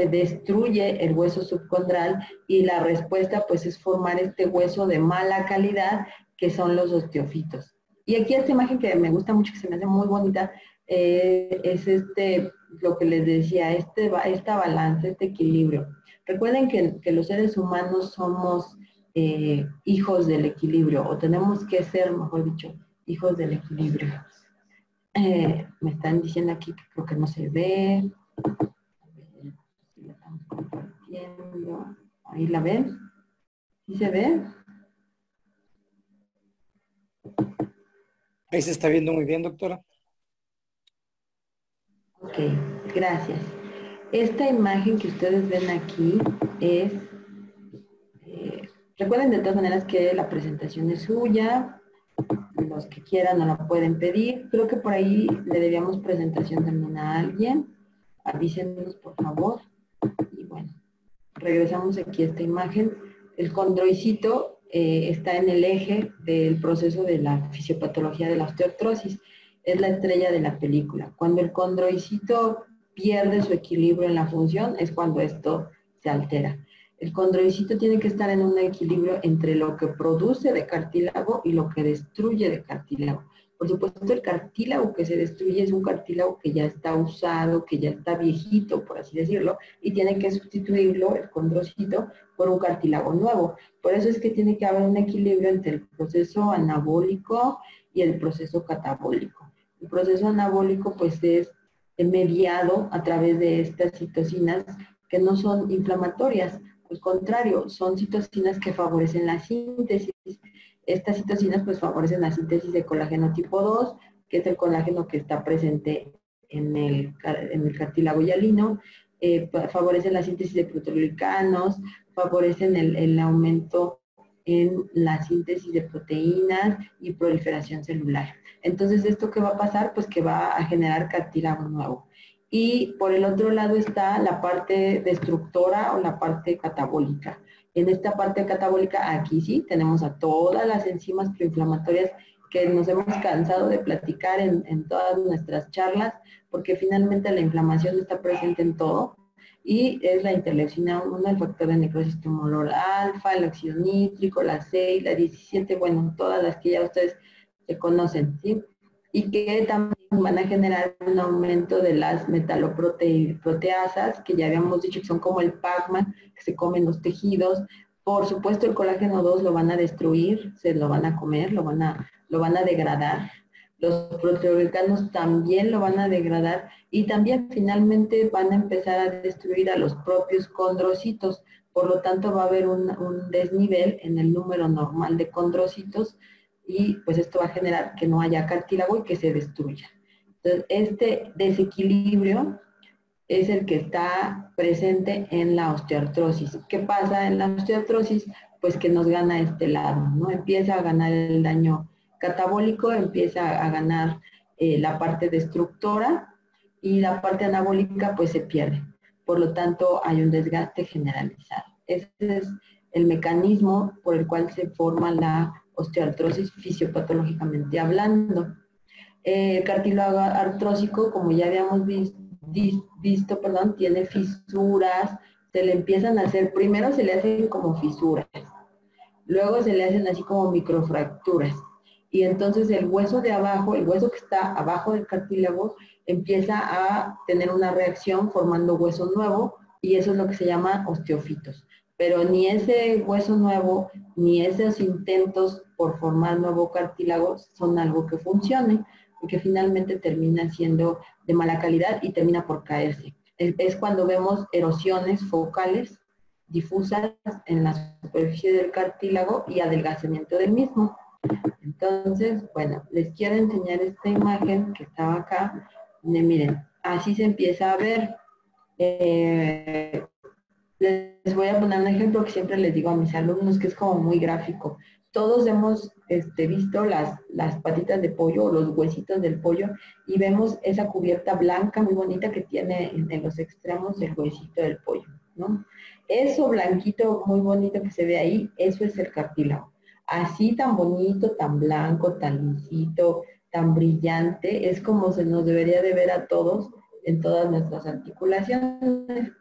destruye el hueso subcondral y la respuesta pues es formar este hueso de mala calidad que son los osteofitos. Y aquí esta imagen que me gusta mucho, que se me hace muy bonita, es lo que les decía, esta balanza, este equilibrio. Recuerden que los seres humanos somos hijos del equilibrio, o tenemos que ser, mejor dicho, hijos del equilibrio. Me están diciendo aquí que creo que no se ve. La estamos compartiendo. Ahí la ven. ¿Sí se ve? Ahí se está viendo muy bien, doctora. Ok, gracias. Esta imagen que ustedes ven aquí es... recuerden de todas maneras que la presentación es suya. Los que quieran no la pueden pedir. Creo que por ahí le debíamos presentación también a alguien. Avísenos, por favor. Y bueno, regresamos aquí a esta imagen. El condroicito está en el eje del proceso de la fisiopatología de la osteoartrosis. Es la estrella de la película. Cuando el condroicito pierde su equilibrio en la función es cuando esto se altera. El condroicito tiene que estar en un equilibrio entre lo que produce de cartílago y lo que destruye de cartílago. Por supuesto, el cartílago que se destruye es un cartílago que ya está usado, que ya está viejito, por así decirlo, y tiene que sustituirlo, el condrocito, por un cartílago nuevo. Por eso es que tiene que haber un equilibrio entre el proceso anabólico y el proceso catabólico. El proceso anabólico, pues, es mediado a través de estas citocinas que no son inflamatorias. Al contrario, son citocinas que favorecen la síntesis. Estas citocinas pues favorecen la síntesis de colágeno tipo 2, que es el colágeno que está presente en el cartílago hialino, favorecen la síntesis de proteoglicanos, favorecen el aumento en la síntesis de proteínas y proliferación celular. Entonces, ¿esto qué va a pasar? Pues que va a generar cartílago nuevo. Y por el otro lado está la parte destructora o la parte catabólica. En esta parte catabólica, aquí sí, tenemos a todas las enzimas proinflamatorias que nos hemos cansado de platicar en todas nuestras charlas, porque finalmente la inflamación está presente en todo, y es la interleucina 1, el factor de necrosis tumoral alfa, el óxido nítrico, la 6, la 17, bueno, todas las que ya ustedes se conocen, ¿sí? Y que también van a generar un aumento de las metaloproteasas, que ya habíamos dicho que son como el Pac-Man, que se comen los tejidos. Por supuesto, el colágeno 2 lo van a destruir, se lo van a comer, lo van a degradar. Los proteoglicanos también lo van a degradar y también finalmente van a empezar a destruir a los propios condrocitos. Por lo tanto, va a haber un desnivel en el número normal de condrocitos, y pues esto va a generar que no haya cartílago y que se destruya. Entonces, este desequilibrio es el que está presente en la osteoartrosis. ¿Qué pasa en la osteoartrosis? Pues que nos gana este lado, ¿no? Empieza a ganar el daño catabólico, empieza a ganar la parte destructora, y la parte anabólica pues se pierde. Por lo tanto, hay un desgaste generalizado. Ese es el mecanismo por el cual se forma la osteoartrosis fisiopatológicamente hablando. El cartílago artrósico, como ya habíamos visto, tiene fisuras, se le empiezan a hacer, primero se le hacen como fisuras, luego se le hacen así como microfracturas, y entonces el hueso de abajo, el hueso que está abajo del cartílago, empieza a tener una reacción formando hueso nuevo, y eso es lo que se llama osteofitos. Pero ni ese hueso nuevo, ni esos intentos por formar nuevo cartílago son algo que funcione, porque finalmente termina siendo de mala calidad y termina por caerse. Es cuando vemos erosiones focales difusas en la superficie del cartílago y adelgazamiento del mismo. Entonces, bueno, les quiero enseñar esta imagen que estaba acá, donde miren, así se empieza a ver. Les voy a poner un ejemplo que siempre les digo a mis alumnos, que es como muy gráfico. Todos hemos visto las patitas de pollo o los huesitos del pollo, y vemos esa cubierta blanca muy bonita que tiene en los extremos del huesito del pollo, ¿no? Eso blanquito muy bonito que se ve ahí, eso es el cartílago. Así tan bonito, tan blanco, tan lisito, tan brillante, es como se nos debería de ver a todos en todas nuestras articulaciones.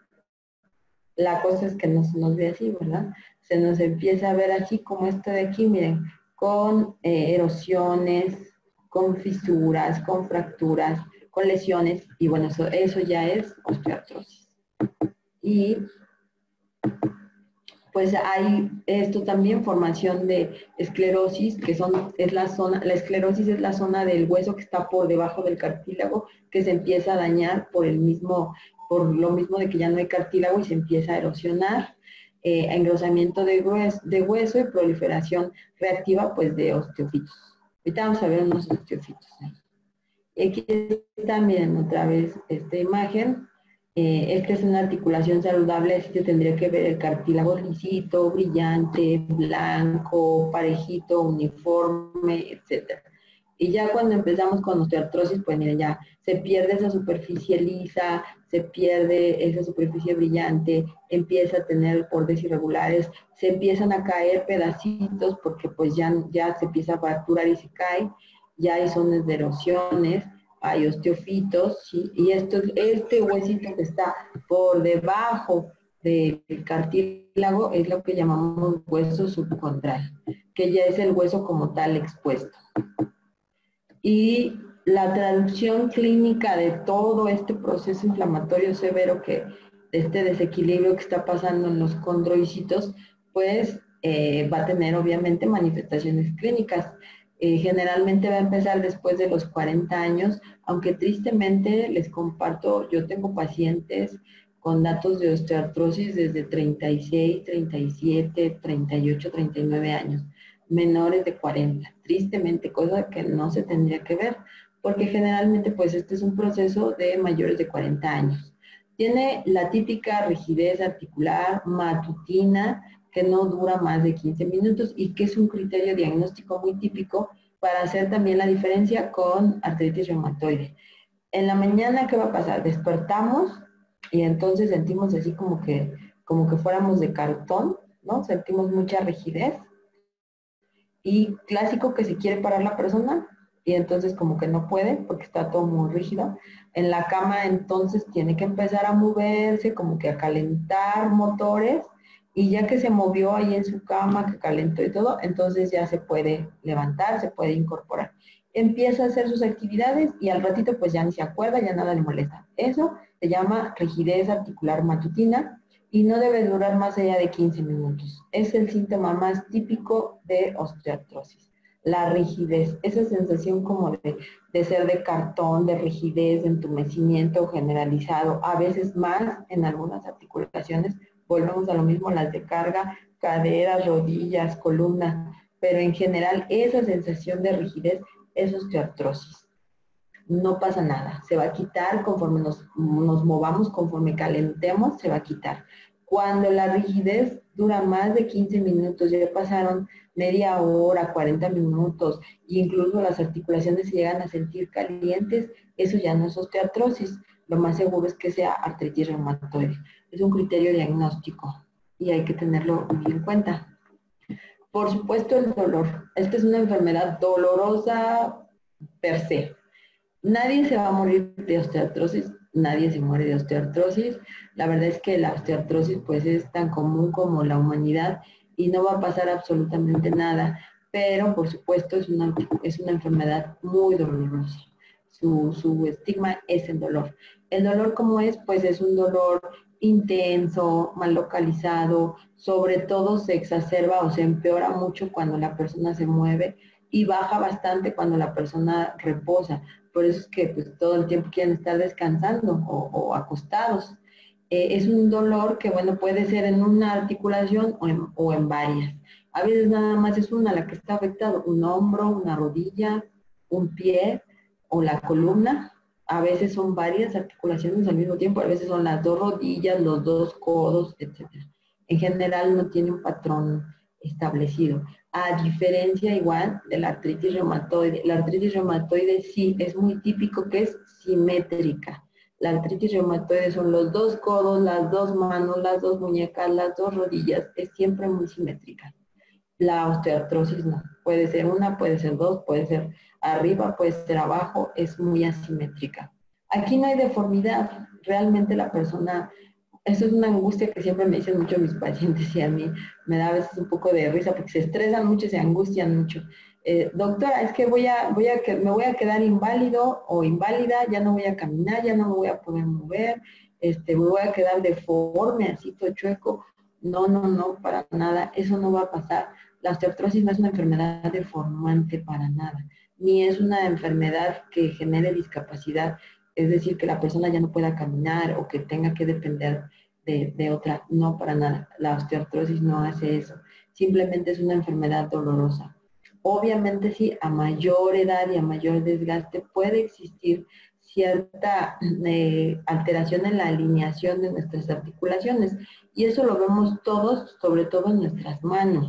La cosa es que no se nos ve así, ¿verdad? Se nos empieza a ver así como esto de aquí, miren, con erosiones, con fisuras, con fracturas, con lesiones, y bueno, eso ya es osteoartrosis. Y pues hay esto también, formación de esclerosis, que es la zona, la esclerosis es la zona del hueso que está por debajo del cartílago, que se empieza a dañar por lo mismo de que ya no hay cartílago y se empieza a erosionar, engrosamiento de hueso y proliferación reactiva, pues, de osteofitos. Ahorita vamos a ver unos osteofitos. Aquí está, miren, otra vez esta imagen. Esta es una articulación saludable, así que tendría que ver el cartílago lisito, brillante, blanco, parejito, uniforme, etc. Y ya cuando empezamos con osteoartrosis, pues miren, ya se pierde esa superficie lisa, se pierde esa superficie brillante, empieza a tener bordes irregulares, se empiezan a caer pedacitos porque pues ya se empieza a fracturar y se cae, ya hay zonas de erosiones, hay osteofitos, ¿sí? Y este huesito que está por debajo del cartílago es lo que llamamos hueso subcondral, que ya es el hueso como tal expuesto. Y la traducción clínica de todo este proceso inflamatorio severo, de este desequilibrio que está pasando en los condrocitos, pues va a tener obviamente manifestaciones clínicas. Generalmente va a empezar después de los 40 años, aunque tristemente les comparto, yo tengo pacientes con datos de osteoartrosis desde 36, 37, 38, 39 años, menores de 40, tristemente, cosa que no se tendría que ver, porque generalmente pues este es un proceso de mayores de 40 años. Tiene la típica rigidez articular matutina, que no dura más de 15 minutos y que es un criterio diagnóstico muy típico para hacer también la diferencia con artritis reumatoide. En la mañana, ¿qué va a pasar? Despertamos y entonces sentimos así como que fuéramos de cartón, ¿no? Sentimos mucha rigidez. Y clásico que se quiere parar la persona y entonces como que no puede porque está todo muy rígido. En la cama entonces tiene que empezar a moverse, como que a calentar motores, y ya que se movió ahí en su cama, que calentó y todo, entonces ya se puede levantar, se puede incorporar. Empieza a hacer sus actividades y al ratito pues ya ni se acuerda, ya nada le molesta. Eso se llama rigidez articular matutina y no debe durar más allá de 15 minutos. Es el síntoma más típico de osteoartrosis. La rigidez, esa sensación como de ser de cartón, de rigidez, de entumecimiento generalizado, a veces más en algunas articulaciones. Volvemos a lo mismo, las de carga, caderas, rodillas, columna, pero en general esa sensación de rigidez es osteoartrosis. No pasa nada, se va a quitar conforme nos movamos, conforme calentemos, se va a quitar. Cuando la rigidez dura más de 15 minutos, ya pasaron media hora, 40 minutos, e incluso las articulaciones se llegan a sentir calientes, eso ya no es osteoartrosis. Lo más seguro es que sea artritis reumatoide. Es un criterio diagnóstico y hay que tenerlo muy en cuenta. Por supuesto, el dolor. Esta es una enfermedad dolorosa per se. Nadie se va a morir de osteoartrosis, nadie se muere de osteoartrosis. La verdad es que la osteoartrosis pues es tan común como la humanidad y no va a pasar absolutamente nada, pero por supuesto es una enfermedad muy dolorosa. Su estigma es el dolor. El dolor, ¿cómo es? Pues es un dolor intenso, mal localizado, sobre todo se exacerba o se empeora mucho cuando la persona se mueve y baja bastante cuando la persona reposa. Por eso es que pues, todo el tiempo quieren estar descansando o acostados. Es un dolor que, bueno, puede ser en una articulación o en varias. A veces nada más es una la que está afectada, un hombro, una rodilla, un pie o la columna. A veces son varias articulaciones al mismo tiempo, a veces son las dos rodillas, los dos codos, etc. En general no tiene un patrón establecido. A diferencia igual de la artritis reumatoide. La artritis reumatoide sí es muy típico que es simétrica. La artritis reumatoide son los dos codos, las dos manos, las dos muñecas, las dos rodillas. Es siempre muy simétrica. La osteoartrosis no. Puede ser una, puede ser dos, puede ser arriba, puede ser abajo, es muy asimétrica. Aquí no hay deformidad. Realmente la persona, eso es una angustia que siempre me dicen mucho mis pacientes y a mí me da a veces un poco de risa porque se estresan mucho, se angustian mucho. Doctora, es que me voy a quedar inválido o inválida, ya no voy a caminar, ya no me voy a poder mover, me voy a quedar deforme, así todo chueco. No, no, no, para nada, eso no va a pasar. La osteoartrosis no es una enfermedad deformante para nada, ni es una enfermedad que genere discapacidad, es decir, que la persona ya no pueda caminar o que tenga que depender de otra, no para nada. La osteoartrosis no hace eso, simplemente es una enfermedad dolorosa. Obviamente sí, a mayor edad y a mayor desgaste puede existir cierta alteración en la alineación de nuestras articulaciones y eso lo vemos todos, sobre todo en nuestras manos.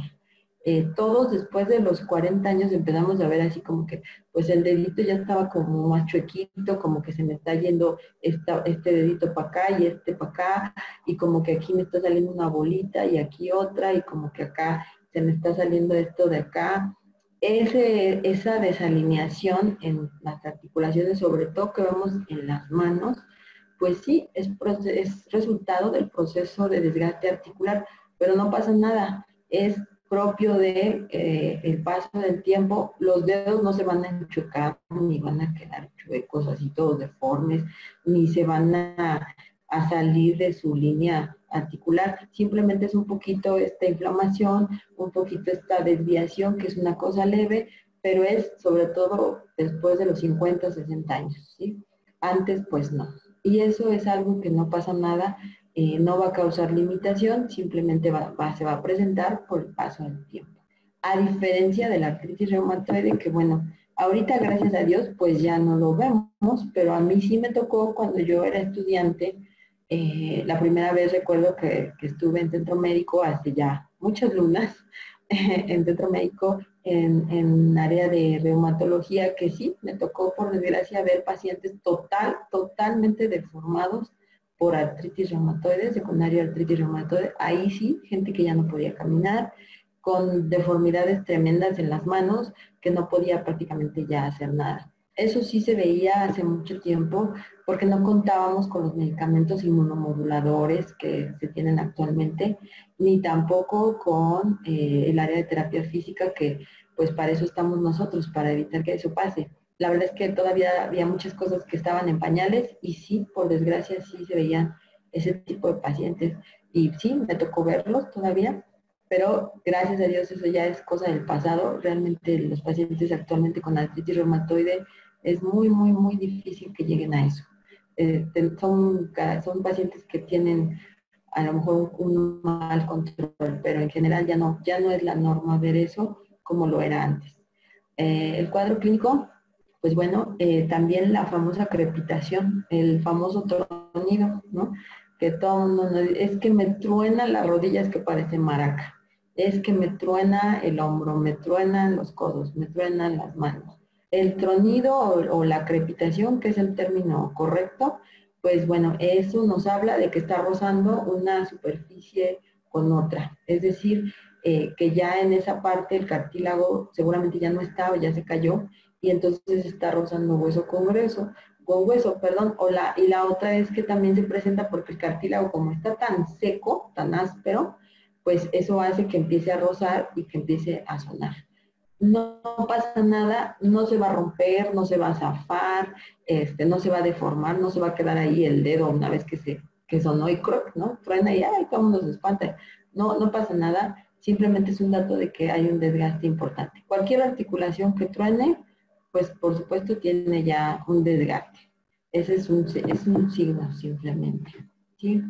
Todos después de los 40 años empezamos a ver así como que pues el dedito ya estaba como más chuequito, como que se me está yendo este dedito para acá y este para acá, y como que aquí me está saliendo una bolita y aquí otra, y como que acá se me está saliendo esto de acá. Esa desalineación en las articulaciones, sobre todo que vemos en las manos, pues sí, es resultado del proceso de desgaste articular, pero no pasa nada, es propio de el paso del tiempo. Los dedos no se van a enchucar, ni van a quedar chuecos, así todos deformes, ni se van a salir de su línea articular. Simplemente es un poquito esta inflamación, un poquito esta desviación, que es una cosa leve, pero es sobre todo después de los 50, 60 años, ¿sí? Antes, pues no. Y eso es algo que no pasa nada, no va a causar limitación, simplemente se va a presentar por el paso del tiempo. A diferencia de la artritis reumatoide, que bueno, ahorita gracias a Dios pues ya no lo vemos, pero a mí sí me tocó cuando yo era estudiante. La primera vez recuerdo que estuve en centro médico hace ya muchas lunas, en centro médico en área de reumatología, que sí, me tocó por desgracia ver pacientes totalmente deformados por artritis reumatoide, secundaria artritis reumatoide. Ahí sí, gente que ya no podía caminar, con deformidades tremendas en las manos, que no podía prácticamente ya hacer nada. Eso sí se veía hace mucho tiempo porque no contábamos con los medicamentos inmunomoduladores que se tienen actualmente, ni tampoco con el área de terapia física, que pues para eso estamos nosotros, para evitar que eso pase. La verdad es que todavía había muchas cosas que estaban en pañales y sí, por desgracia, sí se veían ese tipo de pacientes. Y sí, me tocó verlos todavía, pero gracias a Dios eso ya es cosa del pasado. Realmente los pacientes actualmente con artritis reumatoide es muy difícil que lleguen a eso. Son pacientes que tienen a lo mejor un mal control, pero en general ya no es la norma ver eso como lo era antes. El cuadro clínico, pues bueno, también la famosa crepitación, el famoso tronido, ¿no? Que todo el mundo dice, es que me truenan las rodillas que parece maraca, es que me truena el hombro, me truenan los codos, me truenan las manos. El tronido o la crepitación, que es el término correcto, pues bueno, eso nos habla de que está rozando una superficie con otra. Es decir, que ya en esa parte el cartílago seguramente ya no está o ya se cayó y entonces está rozando hueso con hueso, perdón. Y la otra es que también se presenta porque el cartílago, como está tan seco, tan áspero, pues eso hace que empiece a rozar y que empiece a sonar. No pasa nada, no se va a romper, no se va a zafar, no se va a deformar, no se va a quedar ahí el dedo una vez que sonó y croc, ¿no? Truena y ay, todo el mundo se espanta. No pasa nada, simplemente es un dato de que hay un desgaste importante. Cualquier articulación que truene, pues por supuesto tiene ya un desgaste. Ese es un signo simplemente, ¿sí?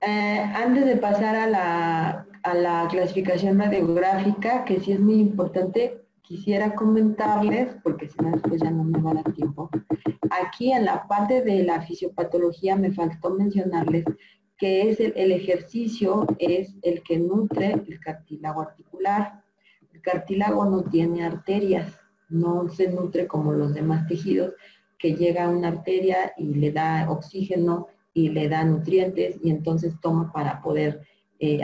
Antes de pasar a la clasificación radiográfica, que sí es muy importante, quisiera comentarles, porque si no después ya no me va a dar tiempo. Aquí en la parte de la fisiopatología me faltó mencionarles que es el ejercicio es el que nutre el cartílago articular. El cartílago no tiene arterias, no se nutre como los demás tejidos, que llega a una arteria y le da oxígeno y le da nutrientes y entonces toma para poder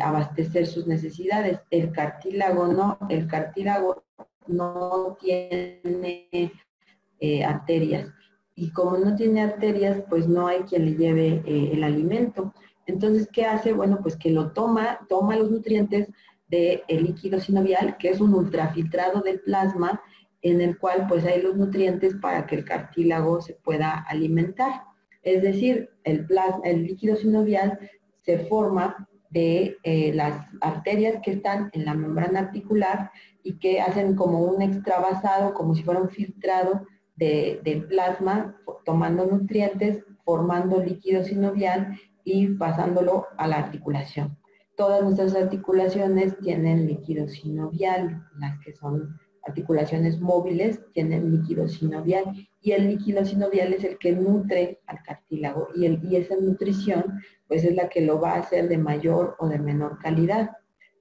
abastecer sus necesidades. El cartílago no tiene arterias. Y como no tiene arterias, pues no hay quien le lleve el alimento. Entonces, ¿qué hace? Bueno, pues que lo toma los nutrientes del líquido sinovial, que es un ultrafiltrado del plasma, en el cual pues hay los nutrientes para que el cartílago se pueda alimentar. Es decir, el líquido sinovial se forma de las arterias que están en la membrana articular y que hacen como un extravasado, como si fuera un filtrado del plasma, tomando nutrientes, formando líquido sinovial y pasándolo a la articulación. Todas nuestras articulaciones tienen líquido sinovial, las que son articulaciones móviles tienen líquido sinovial, y el líquido sinovial es el que nutre al cartílago, y esa nutrición pues es la que lo va a hacer de mayor o de menor calidad.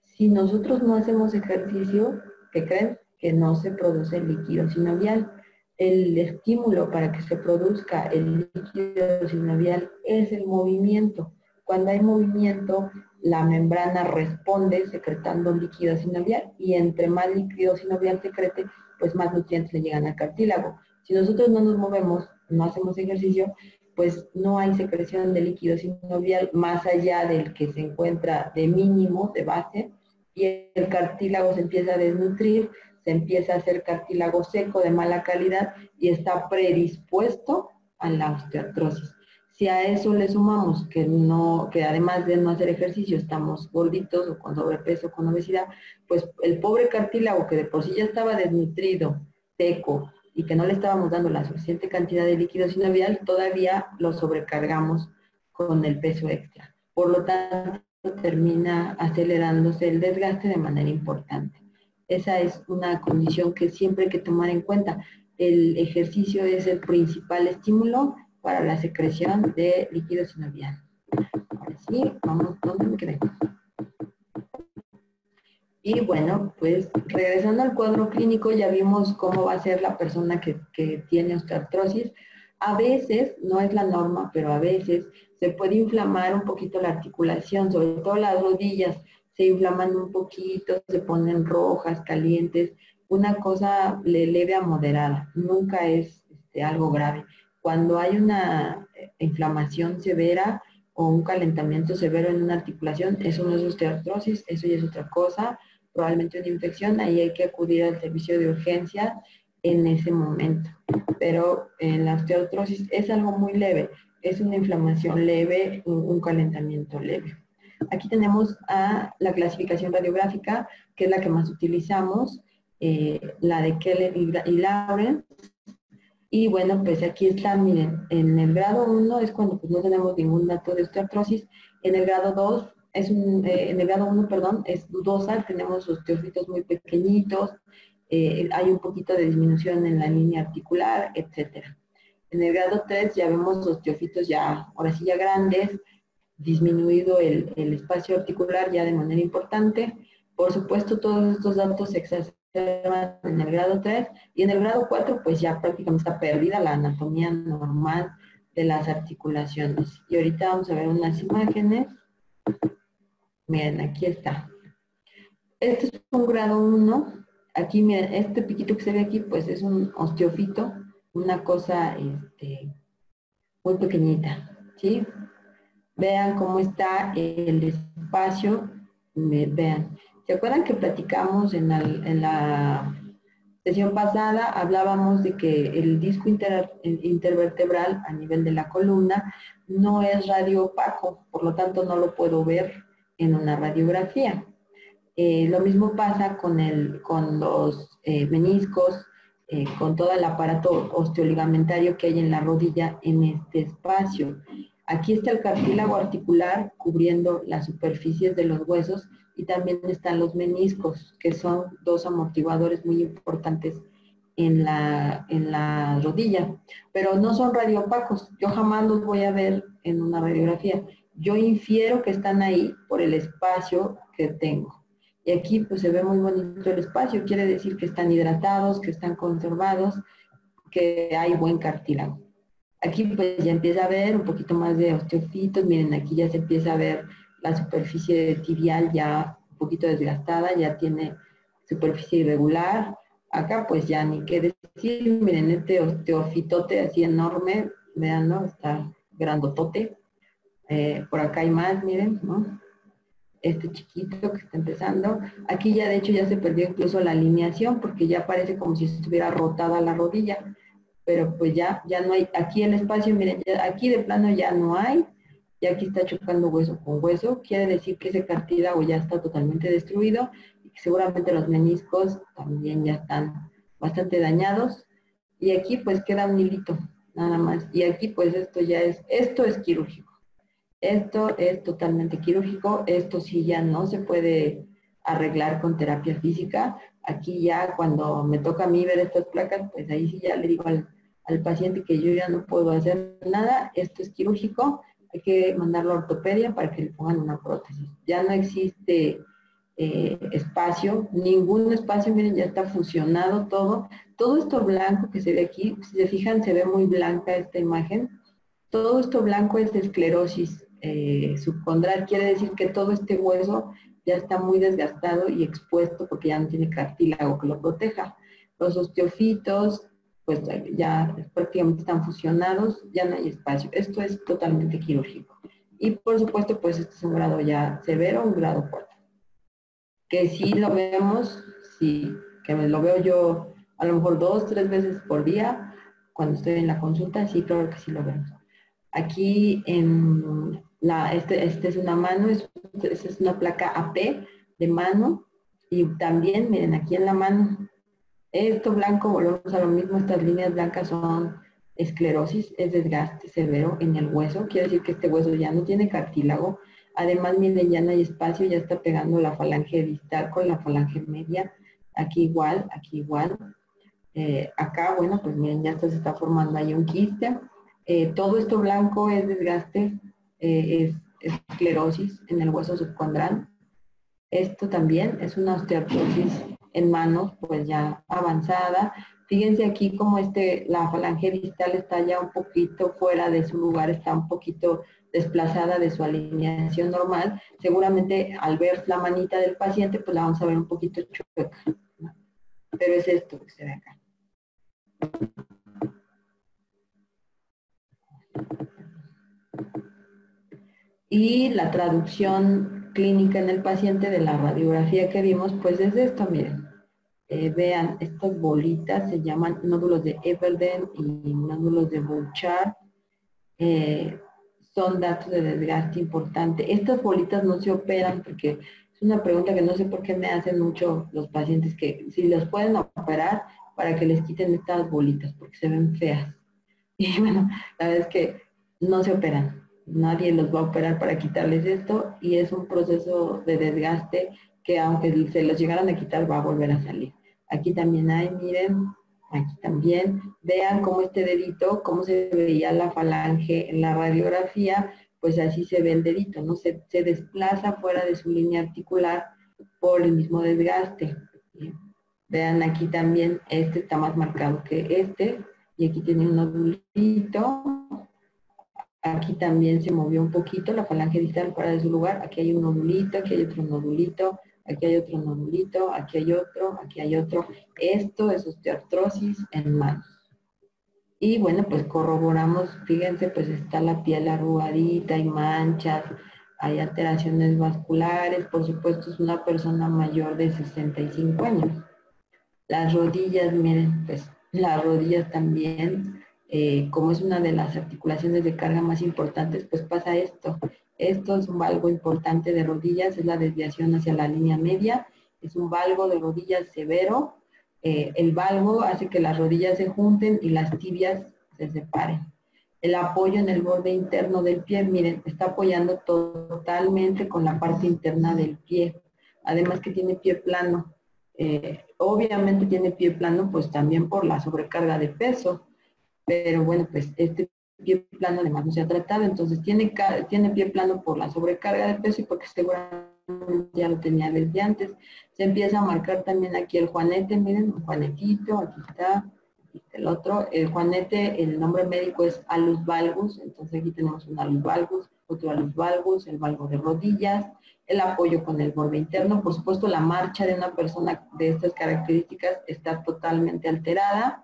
Si nosotros no hacemos ejercicio, ¿qué creen? Que no se produce el líquido sinovial. El estímulo para que se produzca el líquido sinovial es el movimiento. Cuando hay movimiento, la membrana responde secretando líquido sinovial, y entre más líquido sinovial secrete, pues más nutrientes le llegan al cartílago. Si nosotros no nos movemos, no hacemos ejercicio, pues no hay secreción de líquido sinovial más allá del que se encuentra de mínimo, de base, y el cartílago se empieza a desnutrir, se empieza a hacer cartílago seco de mala calidad y está predispuesto a la osteoartrosis. Si a eso le sumamos que además de no hacer ejercicio estamos gorditos o con sobrepeso, con obesidad, pues el pobre cartílago, que de por sí ya estaba desnutrido, seco, y que no le estábamos dando la suficiente cantidad de líquido sinovial, todavía lo sobrecargamos con el peso extra. Por lo tanto, termina acelerándose el desgaste de manera importante. Esa es una condición que siempre hay que tomar en cuenta. El ejercicio es el principal estímulo para la secreción de líquido sinovial. Ahora sí, vamos, ¿dónde me quedé? Y bueno, pues regresando al cuadro clínico, ya vimos cómo va a ser la persona que tiene osteoartrosis. A veces, no es la norma, pero a veces se puede inflamar un poquito la articulación, sobre todo las rodillas, se inflaman un poquito, se ponen rojas, calientes, una cosa leve a moderada, nunca es algo grave. Cuando hay una inflamación severa o un calentamiento severo en una articulación, eso no es osteoartrosis, eso ya es otra cosa, probablemente una infección, ahí hay que acudir al servicio de urgencia en ese momento. Pero la osteoartrosis es algo muy leve, es una inflamación leve, un calentamiento leve. Aquí tenemos a la clasificación radiográfica, que es la que más utilizamos, la de Keller y Lawrence. Y bueno, pues aquí está, miren, en el grado 1 es cuando pues, no tenemos ningún dato de osteoartrosis. En el grado 2 en el grado 1, perdón, es dudosa, tenemos osteofitos muy pequeñitos, hay un poquito de disminución en la línea articular, etcétera. En el grado 3 ya vemos osteofitos ya, ahora sí ya grandes, disminuido el espacio articular ya de manera importante. Por supuesto, todos estos datos se exacerban en el grado 3, y en el grado 4 pues ya prácticamente está perdida la anatomía normal de las articulaciones. Y ahorita vamos a ver unas imágenes. Miren, aquí está. Este es un grado 1. Aquí, miren, este piquito que se ve aquí, pues es un osteofito, una cosa muy pequeñita, ¿sí? Vean cómo está el espacio. Vean. ¿Se acuerdan que platicamos en la sesión pasada? Hablábamos de que el disco intervertebral a nivel de la columna no es radioopaco, por lo tanto no lo puedo ver en una radiografía. Lo mismo pasa con los meniscos, con todo el aparato osteoligamentario que hay en la rodilla en este espacio. Aquí está el cartílago articular cubriendo las superficies de los huesos, y también están los meniscos, que son dos amortiguadores muy importantes en la rodilla, pero no son radioopacos. Yo jamás los voy a ver en una radiografía. Yo infiero que están ahí por el espacio que tengo. Y aquí pues se ve muy bonito el espacio, quiere decir que están hidratados, que están conservados, que hay buen cartílago. Aquí pues ya empieza a ver un poquito más de osteofitos, miren, aquí ya se empieza a ver la superficie tibial ya un poquito desgastada, ya tiene superficie irregular. Acá pues ya ni qué decir, miren este osteofitote así enorme, vean, ¿no? Está grandotote. Por acá hay más, miren, ¿no? Este chiquito que está empezando. Aquí ya de hecho ya se perdió incluso la alineación porque ya parece como si estuviera rotada la rodilla. Pero pues ya no hay, aquí el espacio, miren, ya, aquí de plano ya no hay, y aquí está chocando hueso con hueso, quiere decir que ese cartílago ya está totalmente destruido, y que seguramente los meniscos también ya están bastante dañados, y aquí pues queda un hilito, nada más, y aquí pues esto es quirúrgico, esto es totalmente quirúrgico, esto sí ya no se puede arreglar con terapia física, aquí ya cuando me toca a mí ver estas placas, pues ahí sí ya le digo al paciente que yo ya no puedo hacer nada, esto es quirúrgico, hay que mandarlo a ortopedia para que le pongan una prótesis. Ya no existe espacio, ningún espacio, miren, ya está fusionado todo. Todo esto blanco que se ve aquí, si se fijan, se ve muy blanca esta imagen. Todo esto blanco es de esclerosis subcondral, quiere decir que todo este hueso ya está muy desgastado y expuesto porque ya no tiene cartílago que lo proteja. Los osteofitos, pues ya prácticamente están fusionados, ya no hay espacio. Esto es totalmente quirúrgico. Y por supuesto, pues este es un grado ya severo, un grado 4. Que sí lo vemos, sí, que lo veo yo a lo mejor 2, 3 veces por día cuando estoy en la consulta, sí, claro que sí lo vemos. Aquí en este es una mano, esta es una placa AP de mano, y también, miren, aquí en la mano, esto blanco, volvemos a lo mismo, estas líneas blancas son esclerosis, es desgaste severo en el hueso, quiere decir que este hueso ya no tiene cartílago, además, miren, ya no hay espacio, ya está pegando la falange distal con la falange media, aquí igual, acá, bueno, pues miren, ya se está formando ahí un quiste, todo esto blanco es desgaste, es esclerosis en el hueso subcondral. Esto también es una osteoartrosis en manos, pues ya avanzada. Fíjense aquí como la falange distal está ya un poquito fuera de su lugar, está un poquito desplazada de su alineación normal. Seguramente al ver la manita del paciente, pues la vamos a ver un poquito chueca, ¿no? Pero es esto que se ve acá. Y la traducción clínica en el paciente de la radiografía que vimos, pues es esto, miren. Vean, estas bolitas se llaman nódulos de Everden y nódulos de Bouchard. Son datos de desgaste importante. Estas bolitas no se operan porque es una pregunta que no sé por qué me hacen mucho los pacientes, que si los pueden operar para que les quiten estas bolitas porque se ven feas. Y bueno, la verdad es que no se operan. Nadie los va a operar para quitarles esto y es un proceso de desgaste que aunque se los llegaran a quitar va a volver a salir. Aquí también hay, miren, aquí también. Vean cómo este dedito, cómo se veía la falange en la radiografía, pues así se ve el dedito, ¿no? Se desplaza fuera de su línea articular por el mismo desgaste. Vean aquí también, este está más marcado que este, y aquí tiene un nodulito. Aquí también se movió un poquito la falange distal fuera de su lugar. Aquí hay un nodulito, aquí hay otro nodulito, aquí hay otro nodulito, aquí hay otro, aquí hay otro. Esto es osteoartrosis en manos. Y bueno, pues corroboramos, fíjense, pues está la piel arrugadita, hay manchas, hay alteraciones vasculares, por supuesto es una persona mayor de 65 años. Las rodillas, miren, pues las rodillas también, como es una de las articulaciones de carga más importantes, pues pasa esto. Esto es un valgo importante de rodillas, es la desviación hacia la línea media, es un valgo de rodillas severo. El valgo hace que las rodillas se junten y las tibias se separen. El apoyo en el borde interno del pie, miren, está apoyando totalmente con la parte interna del pie. Además que tiene pie plano. Obviamente tiene pie plano pues también por la sobrecarga de peso, pero bueno, pues este pie plano además no se ha tratado, entonces tiene pie plano por la sobrecarga de peso y porque seguramente ya lo tenía desde antes. Se empieza a marcar también aquí el juanete, miren, un juanetito, aquí está, el otro. El juanete, el nombre médico es alus valgus, entonces aquí tenemos un alus valgus, otro alus valgus, el valgo de rodillas, el apoyo con el borde interno. Por supuesto, la marcha de una persona de estas características está totalmente alterada.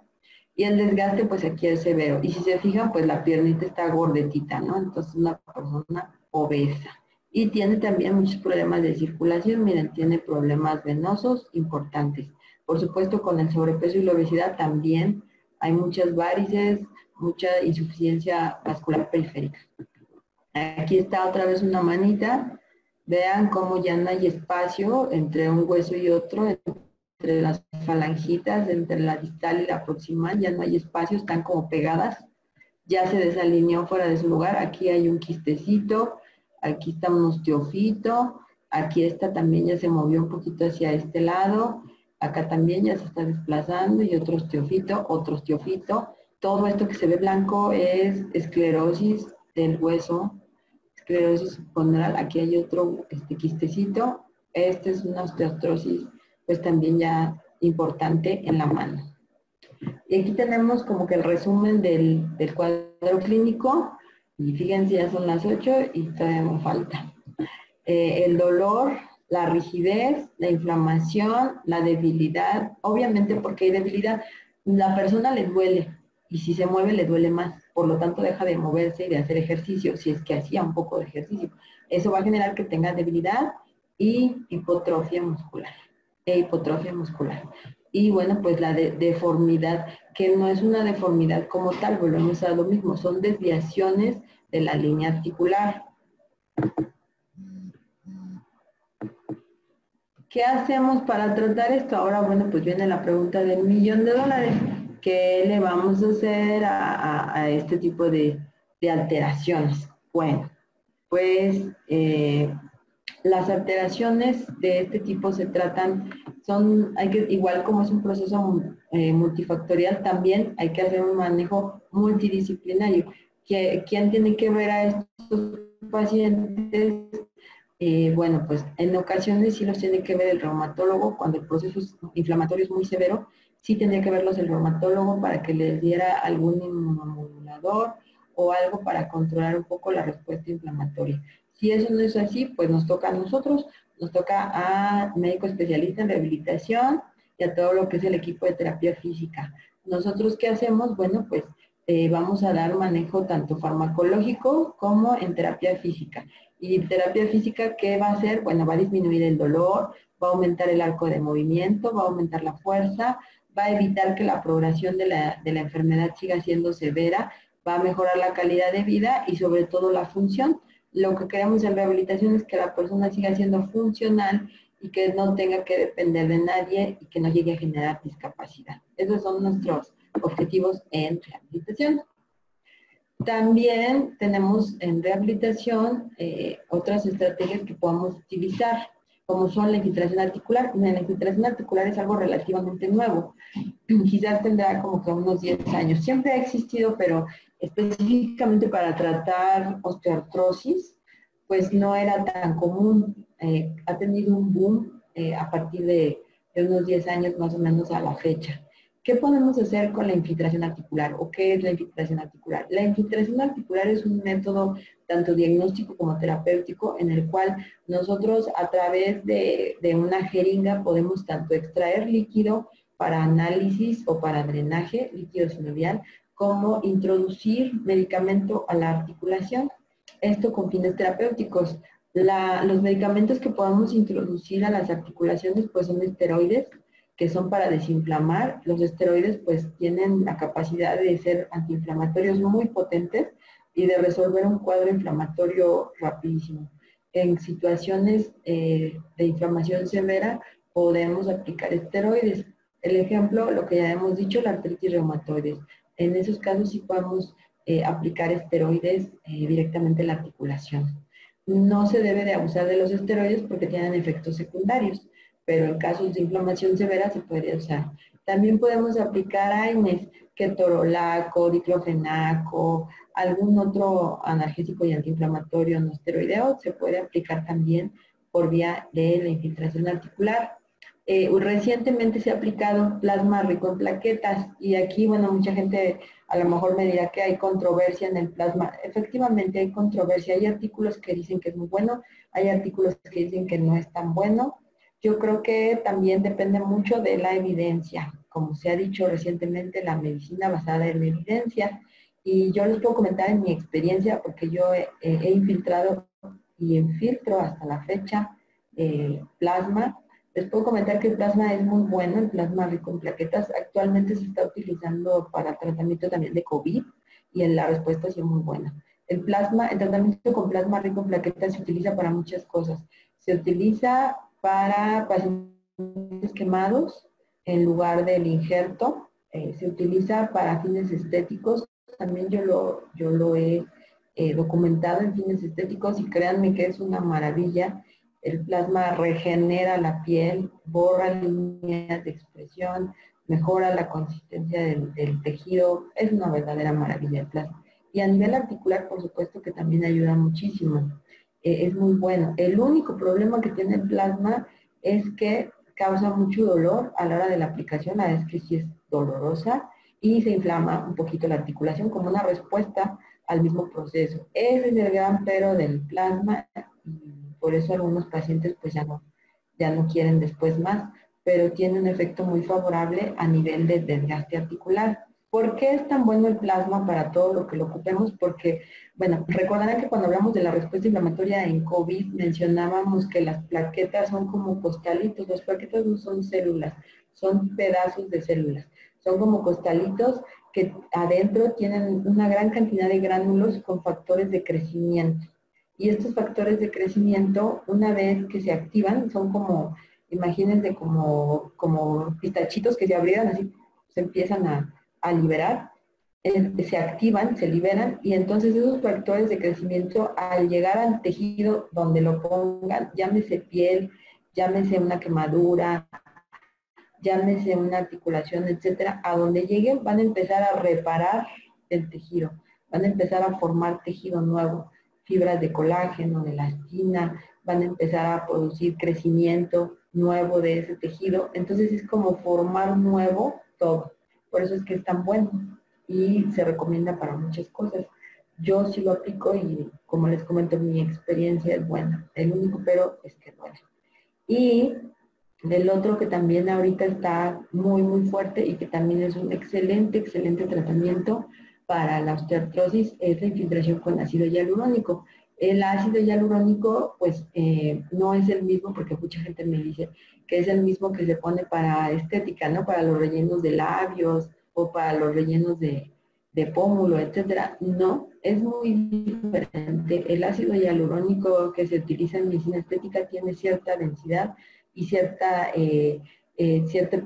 Y el desgaste, pues aquí es severo. Y si se fijan, pues la piernita está gordetita, ¿no? Entonces, una persona obesa. Y tiene también muchos problemas de circulación. Miren, tiene problemas venosos importantes. Por supuesto, con el sobrepeso y la obesidad también hay muchas varices, mucha insuficiencia vascular periférica. Aquí está otra vez una manita. Vean cómo ya no hay espacio entre un hueso y otro, entre las falangitas, entre la distal y la proximal, ya no hay espacio, están como pegadas. Ya se desalineó fuera de su lugar. Aquí hay un quistecito, aquí está un osteofito, aquí esta también ya se movió un poquito hacia este lado, acá también ya se está desplazando y otro osteofito. Todo esto que se ve blanco es esclerosis del hueso, esclerosis subcondural. Aquí hay otro quistecito. Este es una osteoartrosis, pues también ya importante en la mano. Y aquí tenemos como que el resumen del cuadro clínico. Y fíjense, ya son las 8 y todavía me falta. El dolor, la rigidez, la inflamación, la debilidad. Obviamente porque hay debilidad, la persona le duele y si se mueve le duele más. Por lo tanto deja de moverse y de hacer ejercicio, si es que hacía un poco de ejercicio. Eso va a generar que tenga debilidad y hipotrofia muscular. Y bueno, pues la deformidad, que no es una deformidad como tal, volvemos a lo mismo, son desviaciones de la línea articular. ¿Qué hacemos para tratar esto? Ahora, bueno, pues viene la pregunta del $1.000.000. ¿Qué le vamos a hacer a este tipo de alteraciones? Bueno, pues las alteraciones de este tipo se tratan, igual como es un proceso multifactorial, también hay que hacer un manejo multidisciplinario. ¿Quién tiene que ver a estos pacientes? Bueno, pues en ocasiones sí los tiene que ver el reumatólogo. Cuando el proceso inflamatorio es muy severo, sí tendría que verlos el reumatólogo para que les diera algún inmunomodulador o algo para controlar un poco la respuesta inflamatoria. Si eso no es así, pues nos toca a nosotros, nos toca a médico especialista en rehabilitación y a todo lo que es el equipo de terapia física. ¿Nosotros qué hacemos? Bueno, pues vamos a dar manejo tanto farmacológico como en terapia física. Y terapia física, ¿qué va a hacer? Bueno, va a disminuir el dolor, va a aumentar el arco de movimiento, va a aumentar la fuerza, va a evitar que la progresión de la enfermedad siga siendo severa, va a mejorar la calidad de vida y sobre todo la función. Lo que queremos en rehabilitación es que la persona siga siendo funcional y que no tenga que depender de nadie y que no llegue a generar discapacidad. Esos son nuestros objetivos en rehabilitación. También tenemos en rehabilitación otras estrategias que podamos utilizar, como son la infiltración articular. La infiltración articular es algo relativamente nuevo. Quizás tendrá como que unos 10 años. Siempre ha existido, pero específicamente para tratar osteoartrosis, pues no era tan común. Ha tenido un boom a partir de unos 10 años más o menos a la fecha. ¿Qué podemos hacer con la infiltración articular o qué es la infiltración articular? La infiltración articular es un método tanto diagnóstico como terapéutico en el cual nosotros a través de una jeringa podemos tanto extraer líquido para análisis o para drenaje, líquido sinovial, como introducir medicamento a la articulación. Esto con fines terapéuticos. Los medicamentos que podamos introducir a las articulaciones pues son esteroides, que son para desinflamar. Los esteroides pues tienen la capacidad de ser antiinflamatorios muy potentes y de resolver un cuadro inflamatorio rapidísimo. En situaciones de inflamación severa podemos aplicar esteroides. El ejemplo, lo que ya hemos dicho, la artritis reumatoide. En esos casos sí podemos aplicar esteroides directamente en la articulación. No se debe de abusar de los esteroides porque tienen efectos secundarios, pero en casos de inflamación severa se puede usar. También podemos aplicar AINES, ketorolaco, diclofenaco, algún otro analgésico y antiinflamatorio no esteroideo, se puede aplicar también por vía de la infiltración articular. Recientemente se ha aplicado plasma rico en plaquetas y aquí, bueno, mucha gente a lo mejor me dirá que hay controversia en el plasma. Efectivamente hay controversia, hay artículos que dicen que es muy bueno, hay artículos que dicen que no es tan bueno. Yo creo que también depende mucho de la evidencia. Como se ha dicho recientemente, la medicina basada en evidencia. Y yo les puedo comentar en mi experiencia, porque yo he infiltrado y infiltro hasta la fecha plasma. Les puedo comentar que el plasma es muy bueno, el plasma rico en plaquetas. Actualmente se está utilizando para tratamiento también de COVID y la respuesta ha sido muy buena. El tratamiento con plasma rico en plaquetas se utiliza para muchas cosas. Se utiliza para pacientes quemados en lugar del injerto. Se utiliza para fines estéticos. También yo lo he documentado en fines estéticos y créanme que es una maravilla. El plasma regenera la piel, borra líneas de expresión, mejora la consistencia del tejido. Es una verdadera maravilla el plasma. Y a nivel articular, por supuesto que también ayuda muchísimo. Es muy bueno. El único problema que tiene el plasma es que causa mucho dolor a la hora de la aplicación, la verdad es que sí es dolorosa y se inflama un poquito la articulación como una respuesta al mismo proceso. Ese es el gran pero del plasma y por eso algunos pacientes pues ya no quieren después más, pero tiene un efecto muy favorable a nivel de desgaste articular. ¿Por qué es tan bueno el plasma para todo lo que lo ocupemos? Porque, bueno, recordarán que cuando hablamos de la respuesta inflamatoria en COVID mencionábamos que las plaquetas son como costalitos. Las plaquetas no son células, son pedazos de células. Son como costalitos que adentro tienen una gran cantidad de gránulos con factores de crecimiento. Y estos factores de crecimiento, una vez que se activan, son como, imagínense como pistachitos que se abrieran, así se empiezan a liberar, se activan, se liberan, y entonces esos factores de crecimiento, al llegar al tejido donde lo pongan, llámese piel, llámese una quemadura, llámese una articulación, etcétera, a donde lleguen van a empezar a reparar el tejido, van a empezar a formar tejido nuevo, fibras de colágeno, de elastina, van a empezar a producir crecimiento nuevo de ese tejido. Entonces es como formar nuevo todo. Por eso es que es tan bueno y se recomienda para muchas cosas. Yo sí lo aplico y como les comento, mi experiencia es buena. El único pero es que duele. Y del otro que también ahorita está muy, muy fuerte y que también es un excelente, excelente tratamiento para la osteoartrosis es la infiltración con ácido hialurónico. El ácido hialurónico, pues, no es el mismo, porque mucha gente me dice que es el mismo que se pone para estética, ¿no? Para los rellenos de labios o para los rellenos de pómulo, etcétera. No, es muy diferente. El ácido hialurónico que se utiliza en medicina estética tiene cierta densidad y cierto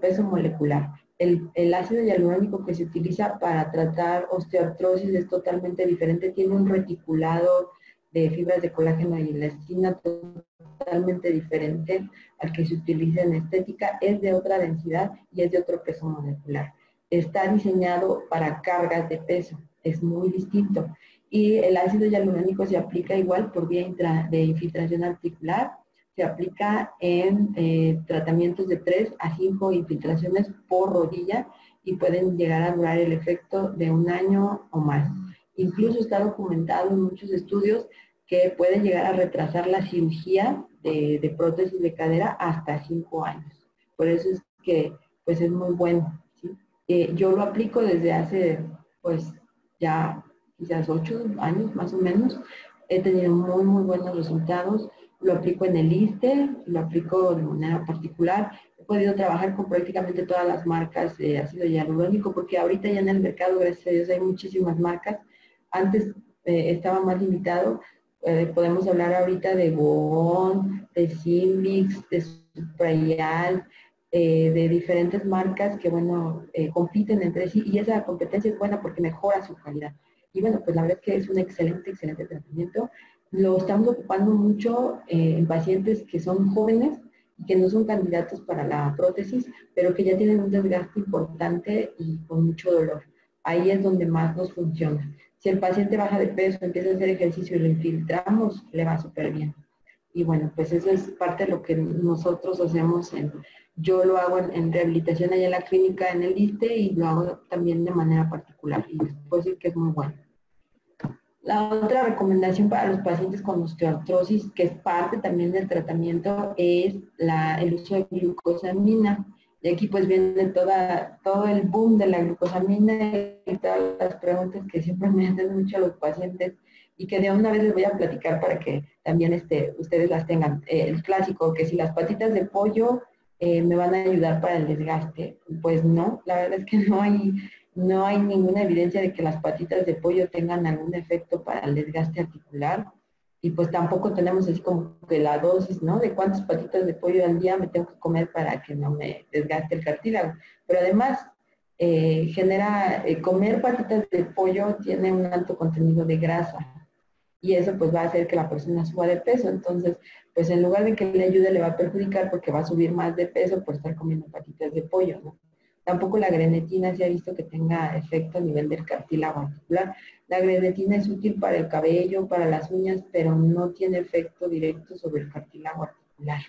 peso molecular. El ácido hialurónico que se utiliza para tratar osteoartrosis es totalmente diferente, tiene un reticulado de fibras de colágeno y elastina totalmente diferente al que se utiliza en estética, es de otra densidad y es de otro peso molecular. Está diseñado para cargas de peso, es muy distinto. Y el ácido hialurónico se aplica igual por vía de infiltración articular, se aplica en tratamientos de 3 a 5 infiltraciones por rodilla y pueden llegar a durar el efecto de 1 año o más. Incluso está documentado en muchos estudios que puede llegar a retrasar la cirugía de prótesis de cadera hasta 5 años. Por eso es que pues es muy bueno, ¿sí? Yo lo aplico desde hace pues ya quizás 8 años más o menos. He tenido muy, muy buenos resultados. Lo aplico en el ISSSTE, lo aplico de manera particular. He podido trabajar con prácticamente todas las marcas de ácido hialurónico, porque ahorita ya en el mercado, gracias a Dios, hay muchísimas marcas. Antes estaba más limitado. Podemos hablar ahorita de Boon, de Simbix, de Suprayal, de diferentes marcas que, bueno, compiten entre sí, y esa competencia es buena porque mejora su calidad. Y bueno, pues la verdad es que es un excelente, excelente tratamiento. Lo estamos ocupando mucho en pacientes que son jóvenes y que no son candidatos para la prótesis, pero que ya tienen un desgaste importante y con mucho dolor. Ahí es donde más nos funciona. Si el paciente baja de peso, empieza a hacer ejercicio y lo infiltramos, le va súper bien. Y bueno, pues eso es parte de lo que nosotros hacemos yo lo hago en rehabilitación allá en la clínica en el ISSSTE y lo hago también de manera particular y les puedo decir que es muy bueno. La otra recomendación para los pacientes con osteoartrosis, que es parte también del tratamiento, es el uso de glucosamina. Y aquí pues viene todo el boom de la glucosamina y todas las preguntas que siempre me hacen mucho los pacientes y que de una vez les voy a platicar para que también ustedes las tengan. El clásico, que si las patitas de pollo me van a ayudar para el desgaste. Pues no, la verdad es que no hay ninguna evidencia de que las patitas de pollo tengan algún efecto para el desgaste articular. Y pues tampoco tenemos así como que la dosis, ¿no? De cuántas patitas de pollo al día me tengo que comer para que no me desgaste el cartílago. Pero además, comer patitas de pollo tiene un alto contenido de grasa. Y eso pues va a hacer que la persona suba de peso. Entonces, pues en lugar de que le ayude, le va a perjudicar porque va a subir más de peso por estar comiendo patitas de pollo, ¿no? Tampoco la grenetina se ha visto que tenga efecto a nivel del cartílago articular. La grenetina es útil para el cabello, para las uñas, pero no tiene efecto directo sobre el cartílago articular.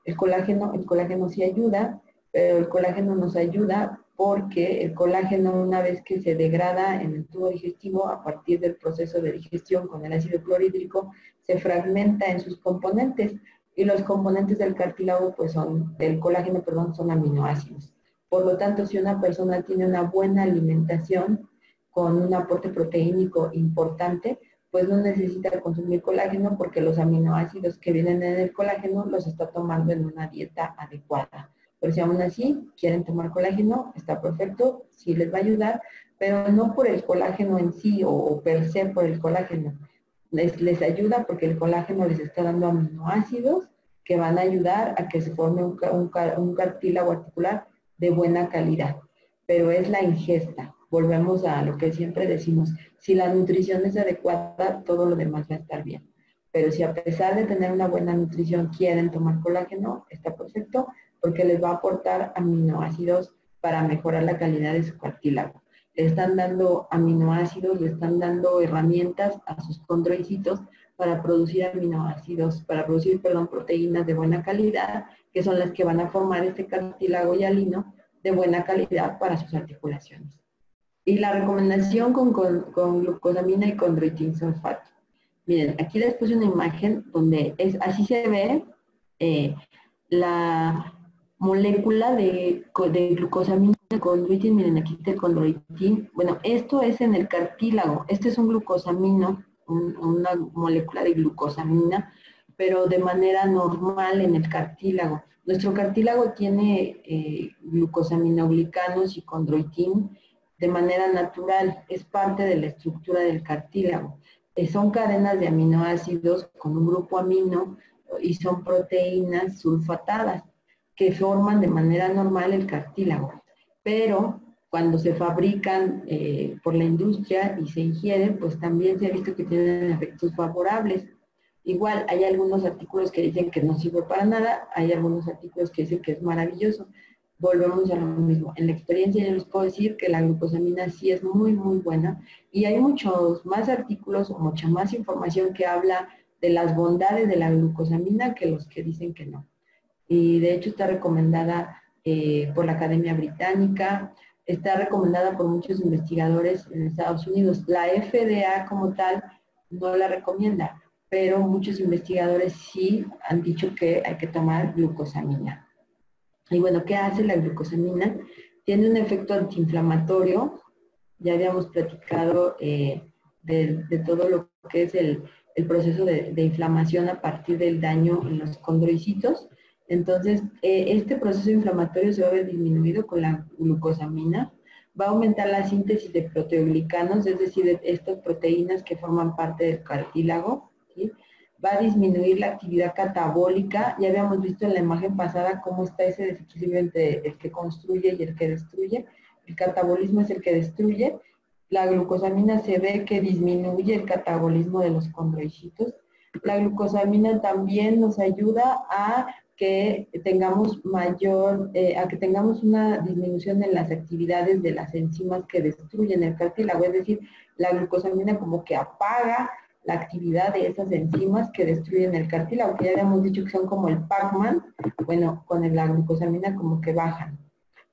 El colágeno sí ayuda, pero el colágeno nos ayuda porque el colágeno, una vez que se degrada en el tubo digestivo, a partir del proceso de digestión con el ácido clorhídrico, se fragmenta en sus componentes. Y los componentes del cartílago, pues del colágeno, perdón, son aminoácidos. Por lo tanto, si una persona tiene una buena alimentación con un aporte proteínico importante, pues no necesita consumir colágeno porque los aminoácidos que vienen en el colágeno los está tomando en una dieta adecuada. Pero si aún así quieren tomar colágeno, está perfecto, sí les va a ayudar, pero no por el colágeno en sí o per se por el colágeno. Les ayuda porque el colágeno les está dando aminoácidos que van a ayudar a que se forme un cartílago articular de buena calidad. Pero es la ingesta. Volvemos a lo que siempre decimos. Si la nutrición es adecuada, todo lo demás va a estar bien. Pero si a pesar de tener una buena nutrición quieren tomar colágeno, está perfecto porque les va a aportar aminoácidos para mejorar la calidad de su cartílago. Le están dando aminoácidos, le están dando herramientas a sus condroicitos para producir aminoácidos, proteínas de buena calidad, que son las que van a formar este cartílago hialino de buena calidad para sus articulaciones. Y la recomendación con glucosamina y condroitinsulfato. Miren, aquí les puse una imagen donde así se ve la molécula de glucosamina y condroitin. Miren, aquí está el condroitin. Bueno, esto es en el cartílago. Este es un glucosamino, una molécula de glucosamina, pero de manera normal en el cartílago. Nuestro cartílago tiene glucosaminoglicanos y condroitin de manera natural, es parte de la estructura del cartílago. Son cadenas de aminoácidos con un grupo amino y son proteínas sulfatadas que forman de manera normal el cartílago. Pero cuando se fabrican por la industria y se ingieren, pues también se ha visto que tienen efectos favorables. Igual, hay algunos artículos que dicen que no sirve para nada, hay algunos artículos que dicen que es maravilloso. Volvemos a lo mismo. En la experiencia yo les puedo decir que la glucosamina sí es muy, muy buena y hay muchos más artículos o mucha más información que habla de las bondades de la glucosamina que los que dicen que no. Y de hecho está recomendada por la Academia Británica, está recomendada por muchos investigadores en Estados Unidos. La FDA como tal no la recomienda, pero muchos investigadores sí han dicho que hay que tomar glucosamina. Y bueno, ¿qué hace la glucosamina? Tiene un efecto antiinflamatorio. Ya habíamos platicado de todo lo que es el proceso de inflamación a partir del daño en los condroicitos. Entonces, este proceso inflamatorio se va a ver disminuido con la glucosamina. Va a aumentar la síntesis de proteoglicanos, es decir, de estas proteínas que forman parte del cartílago, ¿sí? Va a disminuir la actividad catabólica. Ya habíamos visto en la imagen pasada cómo está ese desequilibrio entre el que construye y el que destruye. El catabolismo es el que destruye. La glucosamina se ve que disminuye el catabolismo de los condroicitos. La glucosamina también nos ayuda a que tengamos una disminución en las actividades de las enzimas que destruyen el cartílago. Es decir, la glucosamina como que apaga la actividad de esas enzimas que destruyen el cartílago, que ya habíamos dicho que son como el Pac-Man, bueno, con la glucosamina como que bajan.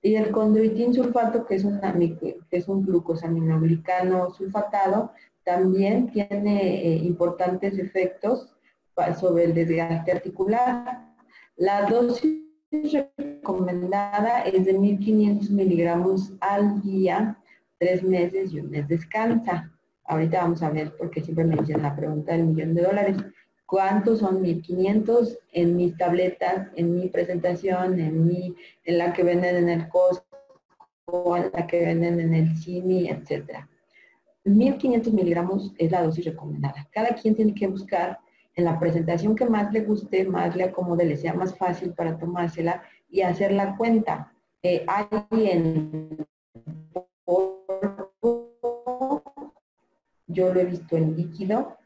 Y el condroitin sulfato, que es un glucosaminoglicano sulfatado, también tiene importantes efectos sobre el desgaste articular. La dosis recomendada es de 1500 miligramos al día, 3 meses y un mes descansa. Ahorita vamos a ver, porque siempre me dicen la pregunta del $1.000.000. ¿Cuántos son 1500 en mis tabletas, en mi presentación, en la que venden en el Costco, en la que venden en el CIMI, etcétera? 1500 miligramos es la dosis recomendada. Cada quien tiene que buscar en la presentación que más le guste, más le acomode, le sea más fácil para tomársela y hacer la cuenta. Hay en polvo, yo lo he visto en líquido,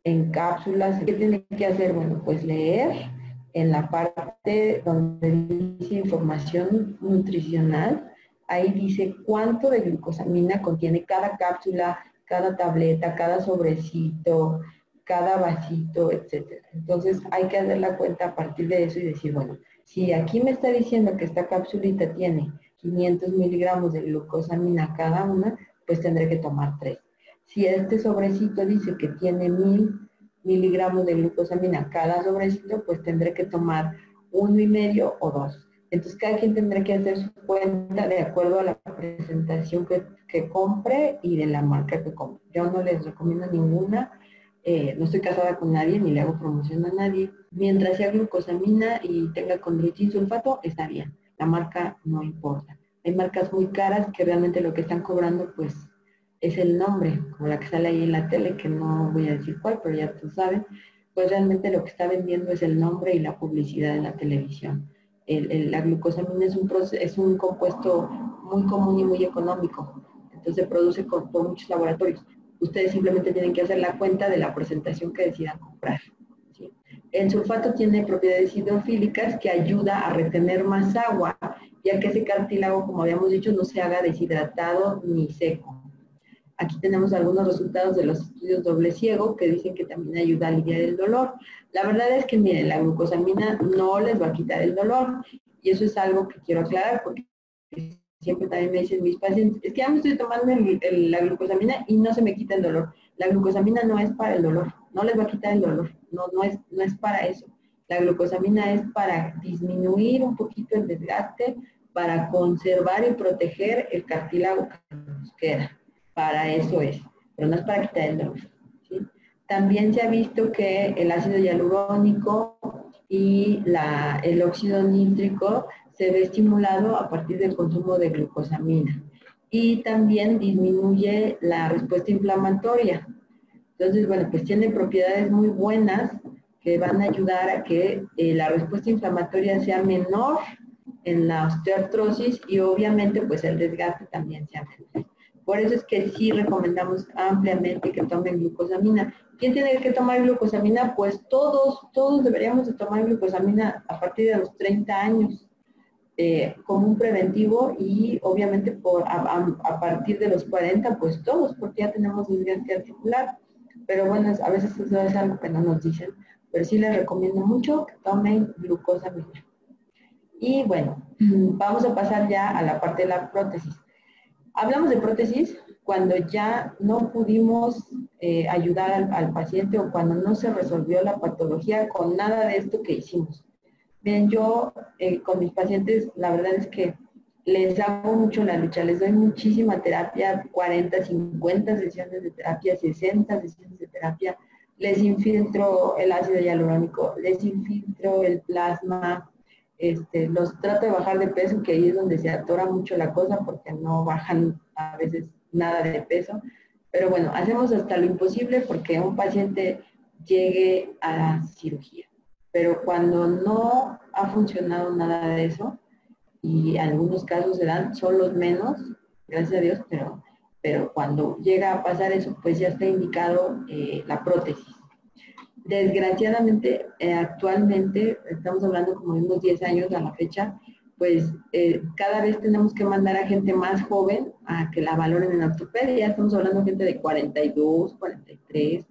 en cápsulas. ¿Qué tiene que hacer? Bueno, pues leer en la parte donde dice información nutricional. Ahí dice cuánto de glucosamina contiene cada cápsula, cada tableta, cada sobrecito, cada vasito, etcétera. Entonces hay que hacer la cuenta a partir de eso y decir, bueno, si aquí me está diciendo que esta capsulita tiene 500 miligramos de glucosamina cada una, pues tendré que tomar 3. Si este sobrecito dice que tiene 1000 miligramos de glucosamina cada sobrecito, pues tendré que tomar 1,5 o 2. Entonces cada quien tendrá que hacer su cuenta de acuerdo a la presentación que compre y de la marca que compre. Yo no les recomiendo ninguna, no estoy casada con nadie ni le hago promoción a nadie. Mientras sea glucosamina y tenga condroitin sulfato, está bien. La marca no importa. Hay marcas muy caras que realmente lo que están cobrando pues es el nombre, como la que sale ahí en la tele, que no voy a decir cuál, pero ya tú sabes, pues realmente lo que está vendiendo es el nombre y la publicidad en la televisión. La glucosamina es un compuesto muy común y muy económico, entonces se produce por muchos laboratorios. Ustedes simplemente tienen que hacer la cuenta de la presentación que decidan comprar. ¿Sí? El sulfato tiene propiedades hidrofílicas que ayuda a retener más agua, ya que ese cartílago, como habíamos dicho, no se haga deshidratado ni seco. Aquí tenemos algunos resultados de los estudios doble ciego que dicen que también ayuda a aliviar el dolor. La verdad es que, miren, la glucosamina no les va a quitar el dolor. Y eso es algo que quiero aclarar porque siempre también me dicen mis pacientes, es que ya me estoy tomando la glucosamina y no se me quita el dolor. La glucosamina no es para el dolor, no les va a quitar el dolor, no es para eso. La glucosamina es para disminuir un poquito el desgaste, para conservar y proteger el cartílago que nos queda. Para eso es, pero no es para quitar el dolor. ¿Sí? También se ha visto que el ácido hialurónico y el óxido nítrico se ve estimulado a partir del consumo de glucosamina y también disminuye la respuesta inflamatoria. Entonces, bueno, pues tiene propiedades muy buenas que van a ayudar a que la respuesta inflamatoria sea menor en la osteoartrosis y obviamente pues el desgaste también sea menor. Por eso es que sí recomendamos ampliamente que tomen glucosamina. ¿Quién tiene que tomar glucosamina? Pues todos deberíamos de tomar glucosamina a partir de los 30 años como un preventivo y obviamente a partir de los 40, pues todos, porque ya tenemos desgaste articular. Pero bueno, a veces eso es algo que no nos dicen, pero sí les recomiendo mucho que tomen glucosamina. Y bueno, vamos a pasar ya a la parte de la prótesis. Hablamos de prótesis cuando ya no pudimos ayudar al paciente o cuando no se resolvió la patología con nada de esto que hicimos. Bien, yo con mis pacientes, la verdad es que les hago mucho la lucha, les doy muchísima terapia, 40, 50 sesiones de terapia, 60 sesiones de terapia, les infiltro el ácido hialurónico, les infiltro el plasma, los trato de bajar de peso, que ahí es donde se atora mucho la cosa porque no bajan a veces nada de peso. Pero bueno, hacemos hasta lo imposible porque un paciente llegue a la cirugía. Pero cuando no ha funcionado nada de eso, y algunos casos se dan, son los menos, gracias a Dios, pero cuando llega a pasar eso, pues ya está indicado la prótesis. Desgraciadamente, actualmente, estamos hablando como de unos 10 años a la fecha, pues cada vez tenemos que mandar a gente más joven a que la valoren en ortopedia. Estamos hablando de gente de 42, 43,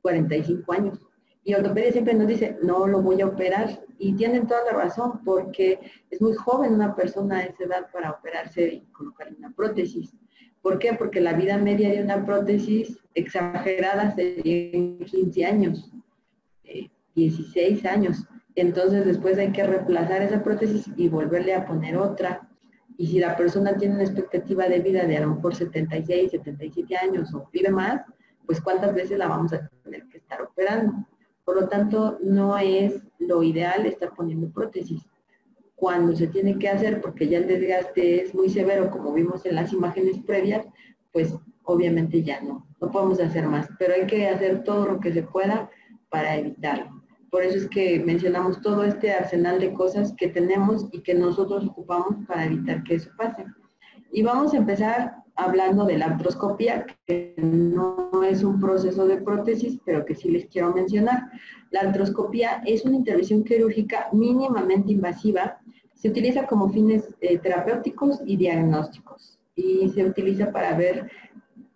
45 años. Y ortopedia siempre nos dice, no lo voy a operar. Y tienen toda la razón, porque es muy joven una persona a esa edad para operarse y colocar una prótesis. ¿Por qué? Porque la vida media de una prótesis exagerada sería 15 años, 16 años. Entonces después hay que reemplazar esa prótesis y volverle a poner otra. Y si la persona tiene una expectativa de vida de a lo mejor 76, 77 años o vive más, pues cuántas veces la vamos a tener que estar operando. Por lo tanto, no es lo ideal estar poniendo prótesis. Cuando se tiene que hacer, porque ya el desgaste es muy severo, como vimos en las imágenes previas, pues obviamente ya no podemos hacer más, pero hay que hacer todo lo que se pueda para evitarlo. Por eso es que mencionamos todo este arsenal de cosas que tenemos y que nosotros ocupamos para evitar que eso pase. Y vamos a empezar hablando de la artroscopía, que no es un proceso de prótesis, pero que sí les quiero mencionar. La artroscopía es una intervención quirúrgica mínimamente invasiva. Se utiliza como fines terapéuticos y diagnósticos. Y se utiliza para ver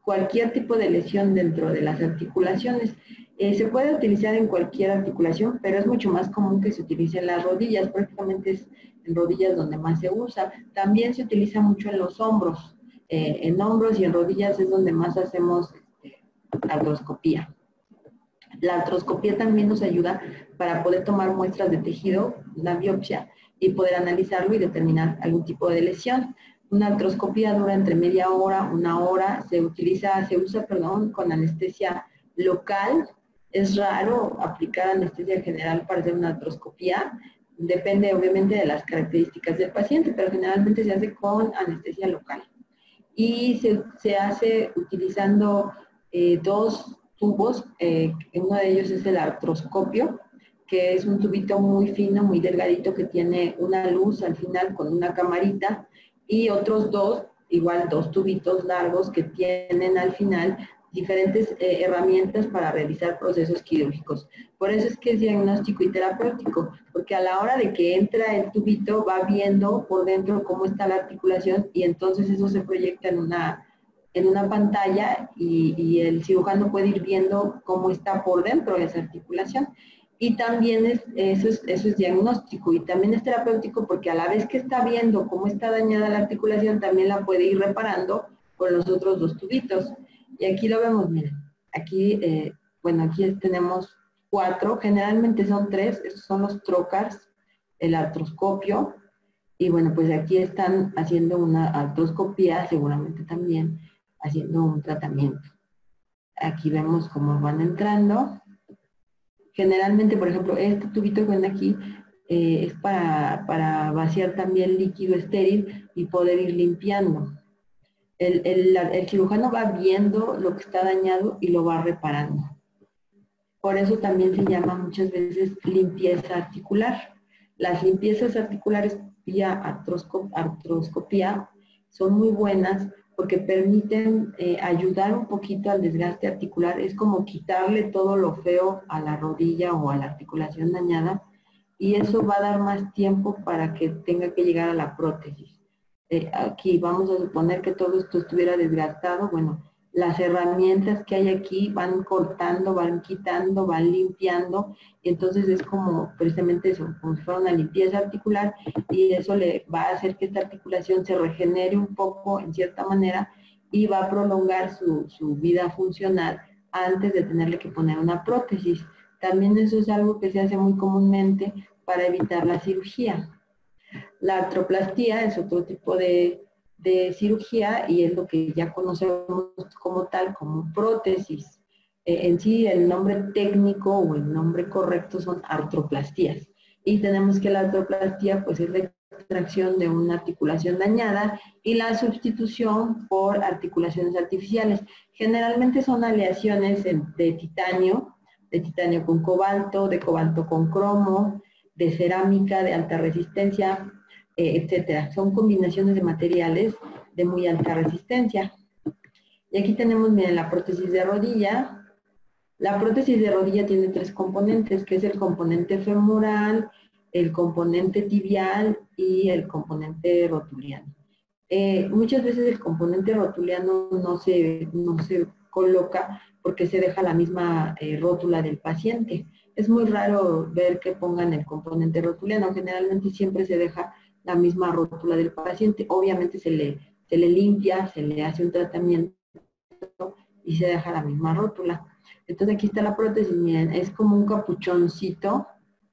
cualquier tipo de lesión dentro de las articulaciones. Se puede utilizar en cualquier articulación, pero es mucho más común que se utilice en las rodillas. Prácticamente es en rodillas donde más se usa. También se utiliza mucho en los hombros. En hombros y en rodillas es donde más hacemos artroscopía. La artroscopía también nos ayuda para poder tomar muestras de tejido, una biopsia, y poder analizarlo y determinar algún tipo de lesión. Una artroscopía dura entre media hora, una hora, se usa con anestesia local. Es raro aplicar anestesia general para hacer una artroscopía. Depende obviamente de las características del paciente, pero generalmente se hace con anestesia local. Y se hace utilizando dos tubos. Uno de ellos es el artroscopio, que es un tubito muy fino, muy delgadito, que tiene una luz al final con una camarita, y otros dos, igual dos tubitos largos que tienen al final diferentes herramientas para realizar procesos quirúrgicos. Por eso es que es diagnóstico y terapéutico, porque a la hora de que entra el tubito va viendo por dentro cómo está la articulación y entonces eso se proyecta en una pantalla y el cirujano puede ir viendo cómo está por dentro de esa articulación. Y también eso es diagnóstico y también es terapéutico porque a la vez que está viendo cómo está dañada la articulación, también la puede ir reparando con los otros dos tubitos. Y aquí lo vemos, miren, aquí, aquí tenemos 4, generalmente son 3, estos son los trocars, el artroscopio, y bueno, pues aquí están haciendo una artroscopía, seguramente también haciendo un tratamiento. Aquí vemos cómo van entrando. Generalmente, por ejemplo, este tubito que ven aquí es para vaciar también líquido estéril y poder ir limpiando. El cirujano va viendo lo que está dañado y lo va reparando. Por eso también se llama muchas veces limpieza articular. Las limpiezas articulares vía artroscopía son muy buenas porque permiten ayudar un poquito al desgaste articular. Es como quitarle todo lo feo a la rodilla o a la articulación dañada y eso va a dar más tiempo para que tenga que llegar a la prótesis. Aquí vamos a suponer que todo esto estuviera desgastado. Bueno, las herramientas que hay aquí van cortando, van quitando, van limpiando, y entonces es como precisamente eso, como si fuera una limpieza articular, y eso le va a hacer que esta articulación se regenere un poco en cierta manera y va a prolongar su vida funcional antes de tenerle que poner una prótesis. También eso es algo que se hace muy comúnmente para evitar la cirugía. La artroplastía es otro tipo de cirugía y es lo que ya conocemos como tal, como prótesis. En sí, el nombre técnico o el nombre correcto son artroplastías. Y tenemos que la artroplastía pues es la extracción de una articulación dañada y la sustitución por articulaciones artificiales. Generalmente son aleaciones de titanio con cobalto, de cobalto con cromo, de cerámica de alta resistencia, etcétera. Son combinaciones de materiales de muy alta resistencia. Y aquí tenemos, miren, la prótesis de rodilla. La prótesis de rodilla tiene 3 componentes, que es el componente femoral, el componente tibial y el componente rotuliano. Muchas veces el componente rotuliano no se coloca porque se deja la misma rótula del paciente. Es muy raro ver que pongan el componente rotuliano, generalmente siempre se deja la misma rótula del paciente. Obviamente se le limpia, se le hace un tratamiento y se deja la misma rótula. Entonces aquí está la prótesis, miren, es como un capuchoncito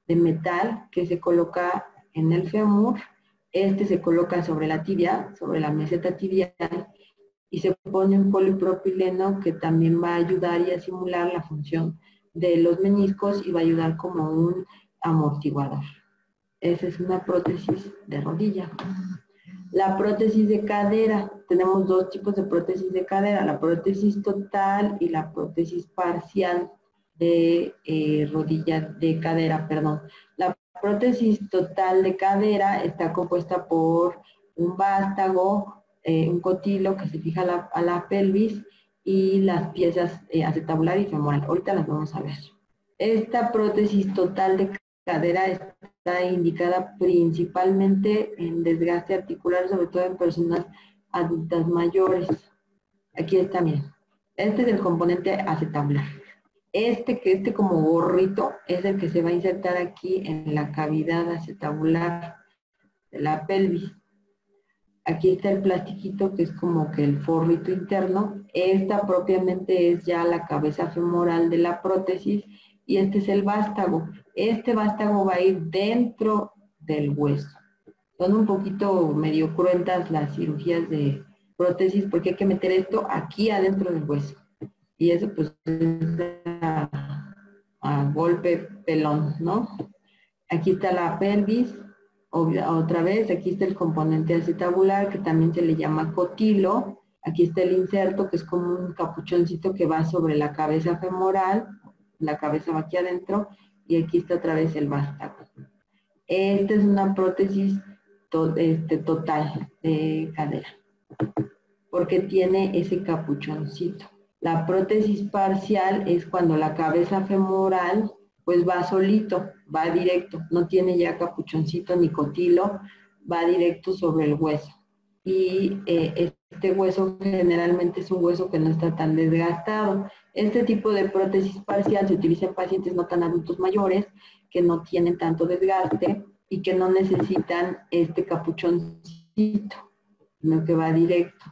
de metal que se coloca en el fémur. Este se coloca sobre la tibia, sobre la meseta tibial, y se pone un polipropileno que también va a ayudar y a simular la función de los meniscos y va a ayudar como un amortiguador. Esa es una prótesis de rodilla. La prótesis de cadera. Tenemos dos tipos de prótesis de cadera, la prótesis total y la prótesis parcial de rodilla, de cadera, perdón. La prótesis total de cadera está compuesta por un vástago, un cotilo que se fija a la pelvis y las piezas acetabular y femoral. Ahorita las vamos a ver. Esta prótesis total de cadera está indicada principalmente en desgaste articular, sobre todo en personas adultas mayores. Aquí está, miren. Este es el componente acetabular. Este como gorrito es el que se va a insertar aquí en la cavidad acetabular de la pelvis. Aquí está el plastiquito que es como que el forrito interno. Esta propiamente es ya la cabeza femoral de la prótesis y este es el vástago. Este vástago va a ir dentro del hueso. Son un poquito medio cruentas las cirugías de prótesis porque hay que meter esto aquí adentro del hueso. Y eso pues es a golpe pelón, ¿no? Aquí está la pelvis. Otra vez, aquí está el componente acetabular, que también se le llama cotilo. Aquí está el inserto, que es como un capuchoncito que va sobre la cabeza femoral. La cabeza va aquí adentro. Y aquí está otra vez el vástago. Esta es una prótesis total de cadera, porque tiene ese capuchoncito. La prótesis parcial es cuando la cabeza femoral pues va solito, va directo, no tiene ya capuchoncito ni cotilo, va directo sobre el hueso. Y este hueso generalmente es un hueso que no está tan desgastado. Este tipo de prótesis parcial se utiliza en pacientes no tan adultos mayores, que no tienen tanto desgaste y que no necesitan este capuchoncito, sino que va directo.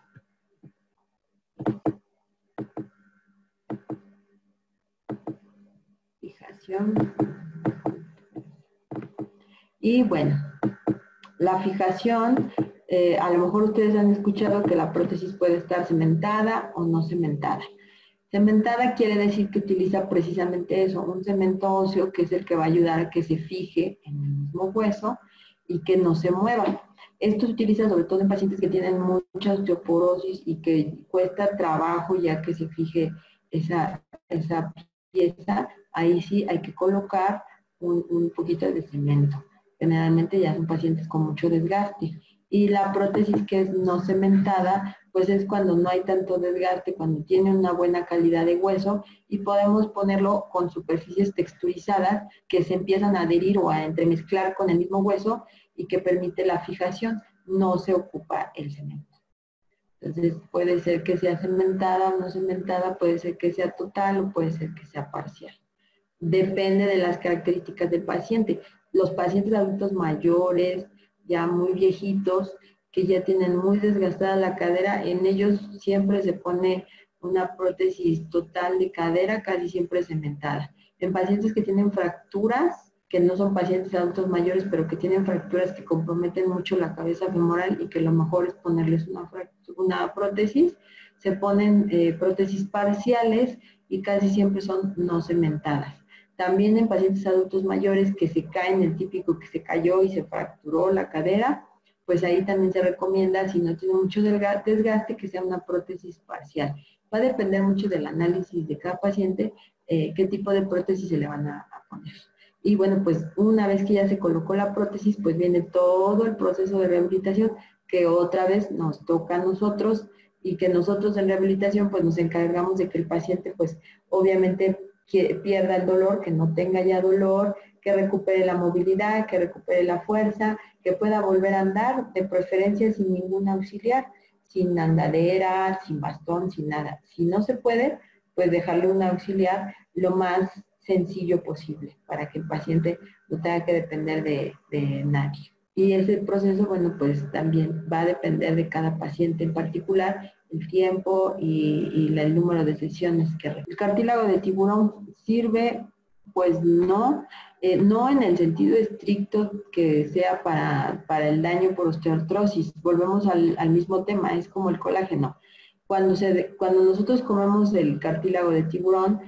Fijación. Y bueno, la fijación, a lo mejor ustedes han escuchado que la prótesis puede estar cementada o no cementada. Cementada quiere decir que utiliza precisamente eso, un cemento óseo que es el que va a ayudar a que se fije en el mismo hueso y que no se mueva. Esto se utiliza sobre todo en pacientes que tienen mucha osteoporosis y que cuesta trabajo ya que se fije esa pieza. Ahí sí hay que colocar un poquito de cemento. Generalmente ya son pacientes con mucho desgaste. Y la prótesis que es no cementada, pues es cuando no hay tanto desgaste, cuando tiene una buena calidad de hueso y podemos ponerlo con superficies texturizadas que se empiezan a adherir o a entremezclar con el mismo hueso y que permite la fijación. No se ocupa el cemento. Entonces puede ser que sea cementada o no cementada, puede ser que sea total o puede ser que sea parcial. Depende de las características del paciente. Los pacientes adultos mayores, ya muy viejitos, que ya tienen muy desgastada la cadera, en ellos siempre se pone una prótesis total de cadera, casi siempre cementada. En pacientes que tienen fracturas, que no son pacientes adultos mayores, pero que tienen fracturas que comprometen mucho la cabeza femoral y que lo mejor es ponerles una prótesis, se ponen prótesis parciales y casi siempre son no cementadas. También en pacientes adultos mayores que se caen, el típico que se cayó y se fracturó la cadera, pues ahí también se recomienda, si no tiene mucho desgaste, que sea una prótesis parcial. Va a depender mucho del análisis de cada paciente, qué tipo de prótesis se le van a poner. Y bueno, pues una vez que ya se colocó la prótesis, pues viene todo el proceso de rehabilitación que otra vez nos toca a nosotros y que nosotros en rehabilitación pues nos encargamos de que el paciente pues obviamente que pierda el dolor, que no tenga ya dolor, que recupere la movilidad, que recupere la fuerza, que pueda volver a andar, de preferencia sin ningún auxiliar. sin andadera, sin bastón, sin nada. Si no se puede, pues dejarle un auxiliar lo más sencillo posible para que el paciente no tenga que depender de nadie. Y ese proceso, bueno, pues también va a depender de cada paciente en particular, el tiempo y el número de sesiones que requiere. ¿El cartílago de tiburón sirve? Pues no, no en el sentido estricto que sea para el daño por osteoartrosis. Volvemos al mismo tema, es como el colágeno. Cuando nosotros comemos el cartílago de tiburón,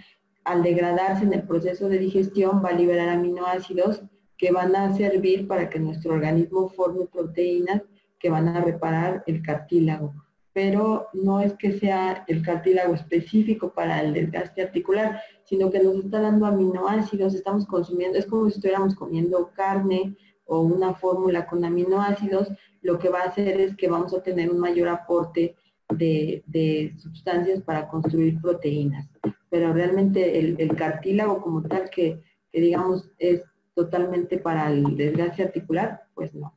al degradarse en el proceso de digestión va a liberar aminoácidos que van a servir para que nuestro organismo forme proteínas que van a reparar el cartílago. Pero no es que sea el cartílago específico para el desgaste articular, sino que nos está dando aminoácidos, estamos consumiendo, es como si estuviéramos comiendo carne o una fórmula con aminoácidos, lo que va a hacer es que vamos a tener un mayor aporte de sustancias para construir proteínas. Pero realmente el cartílago como tal que digamos es totalmente para el desgaste articular, pues no.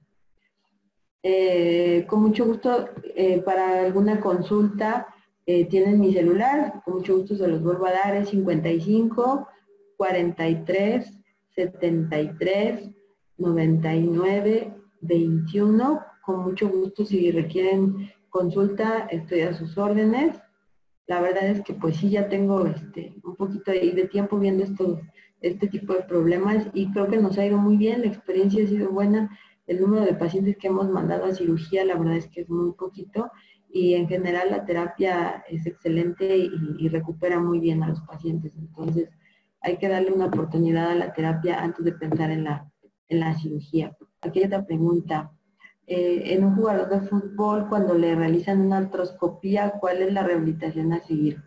Con mucho gusto, para alguna consulta, tienen mi celular, con mucho gusto se los vuelvo a dar, es 55 43 73 99 21. Con mucho gusto, si requieren consulta, estoy a sus órdenes. La verdad es que pues sí, ya tengo un poquito de tiempo viendo este tipo de problemas y creo que nos ha ido muy bien, la experiencia ha sido buena. El número de pacientes que hemos mandado a cirugía, la verdad es que es muy poquito y en general la terapia es excelente y recupera muy bien a los pacientes. Entonces hay que darle una oportunidad a la terapia antes de pensar en la cirugía. Aquí hay otra pregunta. En un jugador de fútbol, cuando le realizan una artroscopía, ¿cuál es la rehabilitación a seguir?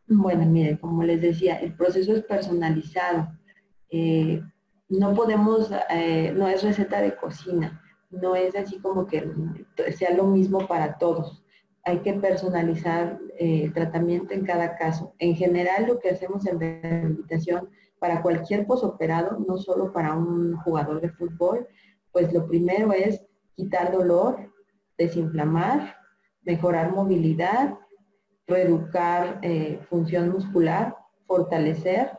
Bueno, miren, como les decía, el proceso es personalizado. No podemos, no es receta de cocina, no es así como que sea lo mismo para todos. Hay que personalizar el tratamiento en cada caso. En general, lo que hacemos en rehabilitación para cualquier posoperado, no solo para un jugador de fútbol, pues lo primero es quitar dolor, desinflamar, mejorar movilidad, reeducar función muscular, fortalecer,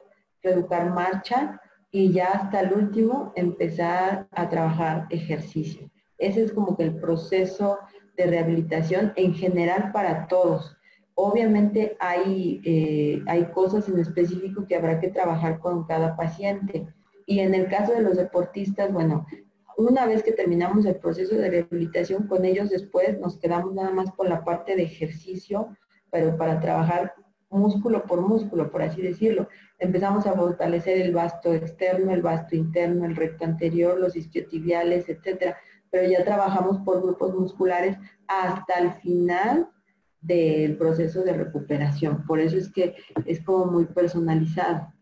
reeducar marcha y ya hasta el último empezar a trabajar ejercicio. Ese es como que el proceso de rehabilitación en general para todos. Obviamente hay cosas en específico que habrá que trabajar con cada paciente. Y en el caso de los deportistas, bueno, una vez que terminamos el proceso de rehabilitación con ellos, después nos quedamos nada más con la parte de ejercicio, pero para trabajar músculo, por así decirlo. Empezamos a fortalecer el vasto externo, el vasto interno, el recto anterior, los isquiotibiales, etcétera. Pero ya trabajamos por grupos musculares hasta el final del proceso de recuperación. Por eso es que es como muy personalizado.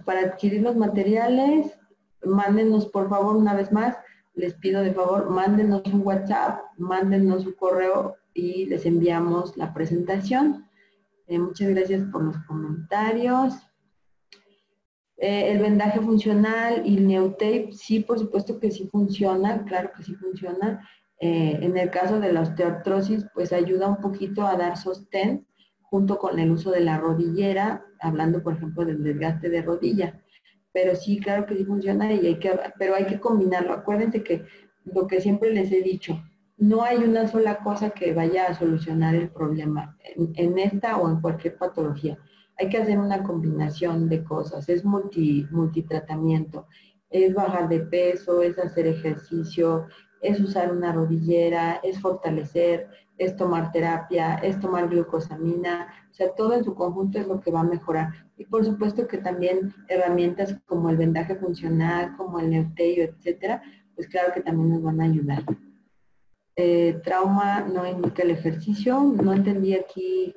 Para adquirir los materiales, mándenos por favor una vez más, les pido de favor, mándenos un WhatsApp, mándenos un correo y les enviamos la presentación. Muchas gracias por los comentarios. El vendaje funcional y el Neotape, sí, por supuesto que sí funciona, claro que sí funciona. En el caso de la osteoartrosis, pues ayuda un poquito a dar sostén junto con el uso de la rodillera, hablando por ejemplo del desgaste de rodilla. Pero sí, claro que sí funciona, pero hay que combinarlo. Acuérdense que lo que siempre les he dicho, no hay una sola cosa que vaya a solucionar el problema en esta o en cualquier patología. Hay que hacer una combinación de cosas, es multitratamiento, es bajar de peso, es hacer ejercicio, es usar una rodillera, es fortalecer, es tomar terapia, es tomar glucosamina, o sea, todo en su conjunto es lo que va a mejorar. Y por supuesto que también herramientas como el vendaje funcional, como el neuteo, etcétera, pues claro que también nos van a ayudar. Trauma no indica el ejercicio, no entendí aquí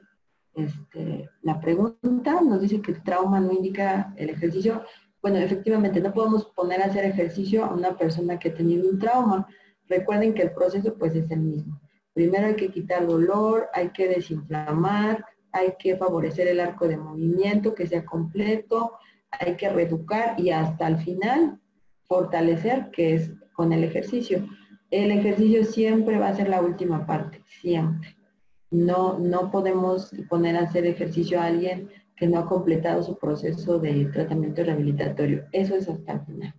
la pregunta, nos dice que el trauma no indica el ejercicio. Bueno, efectivamente, no podemos poner a hacer ejercicio a una persona que ha tenido un trauma. Recuerden que el proceso pues es el mismo. Primero hay que quitar dolor, hay que desinflamar, hay que favorecer el arco de movimiento, que sea completo, hay que reeducar y hasta el final fortalecer, que es con el ejercicio. El ejercicio siempre va a ser la última parte, siempre. No podemos poner a hacer ejercicio a alguien que no ha completado su proceso de tratamiento rehabilitatorio. Eso es hasta el final.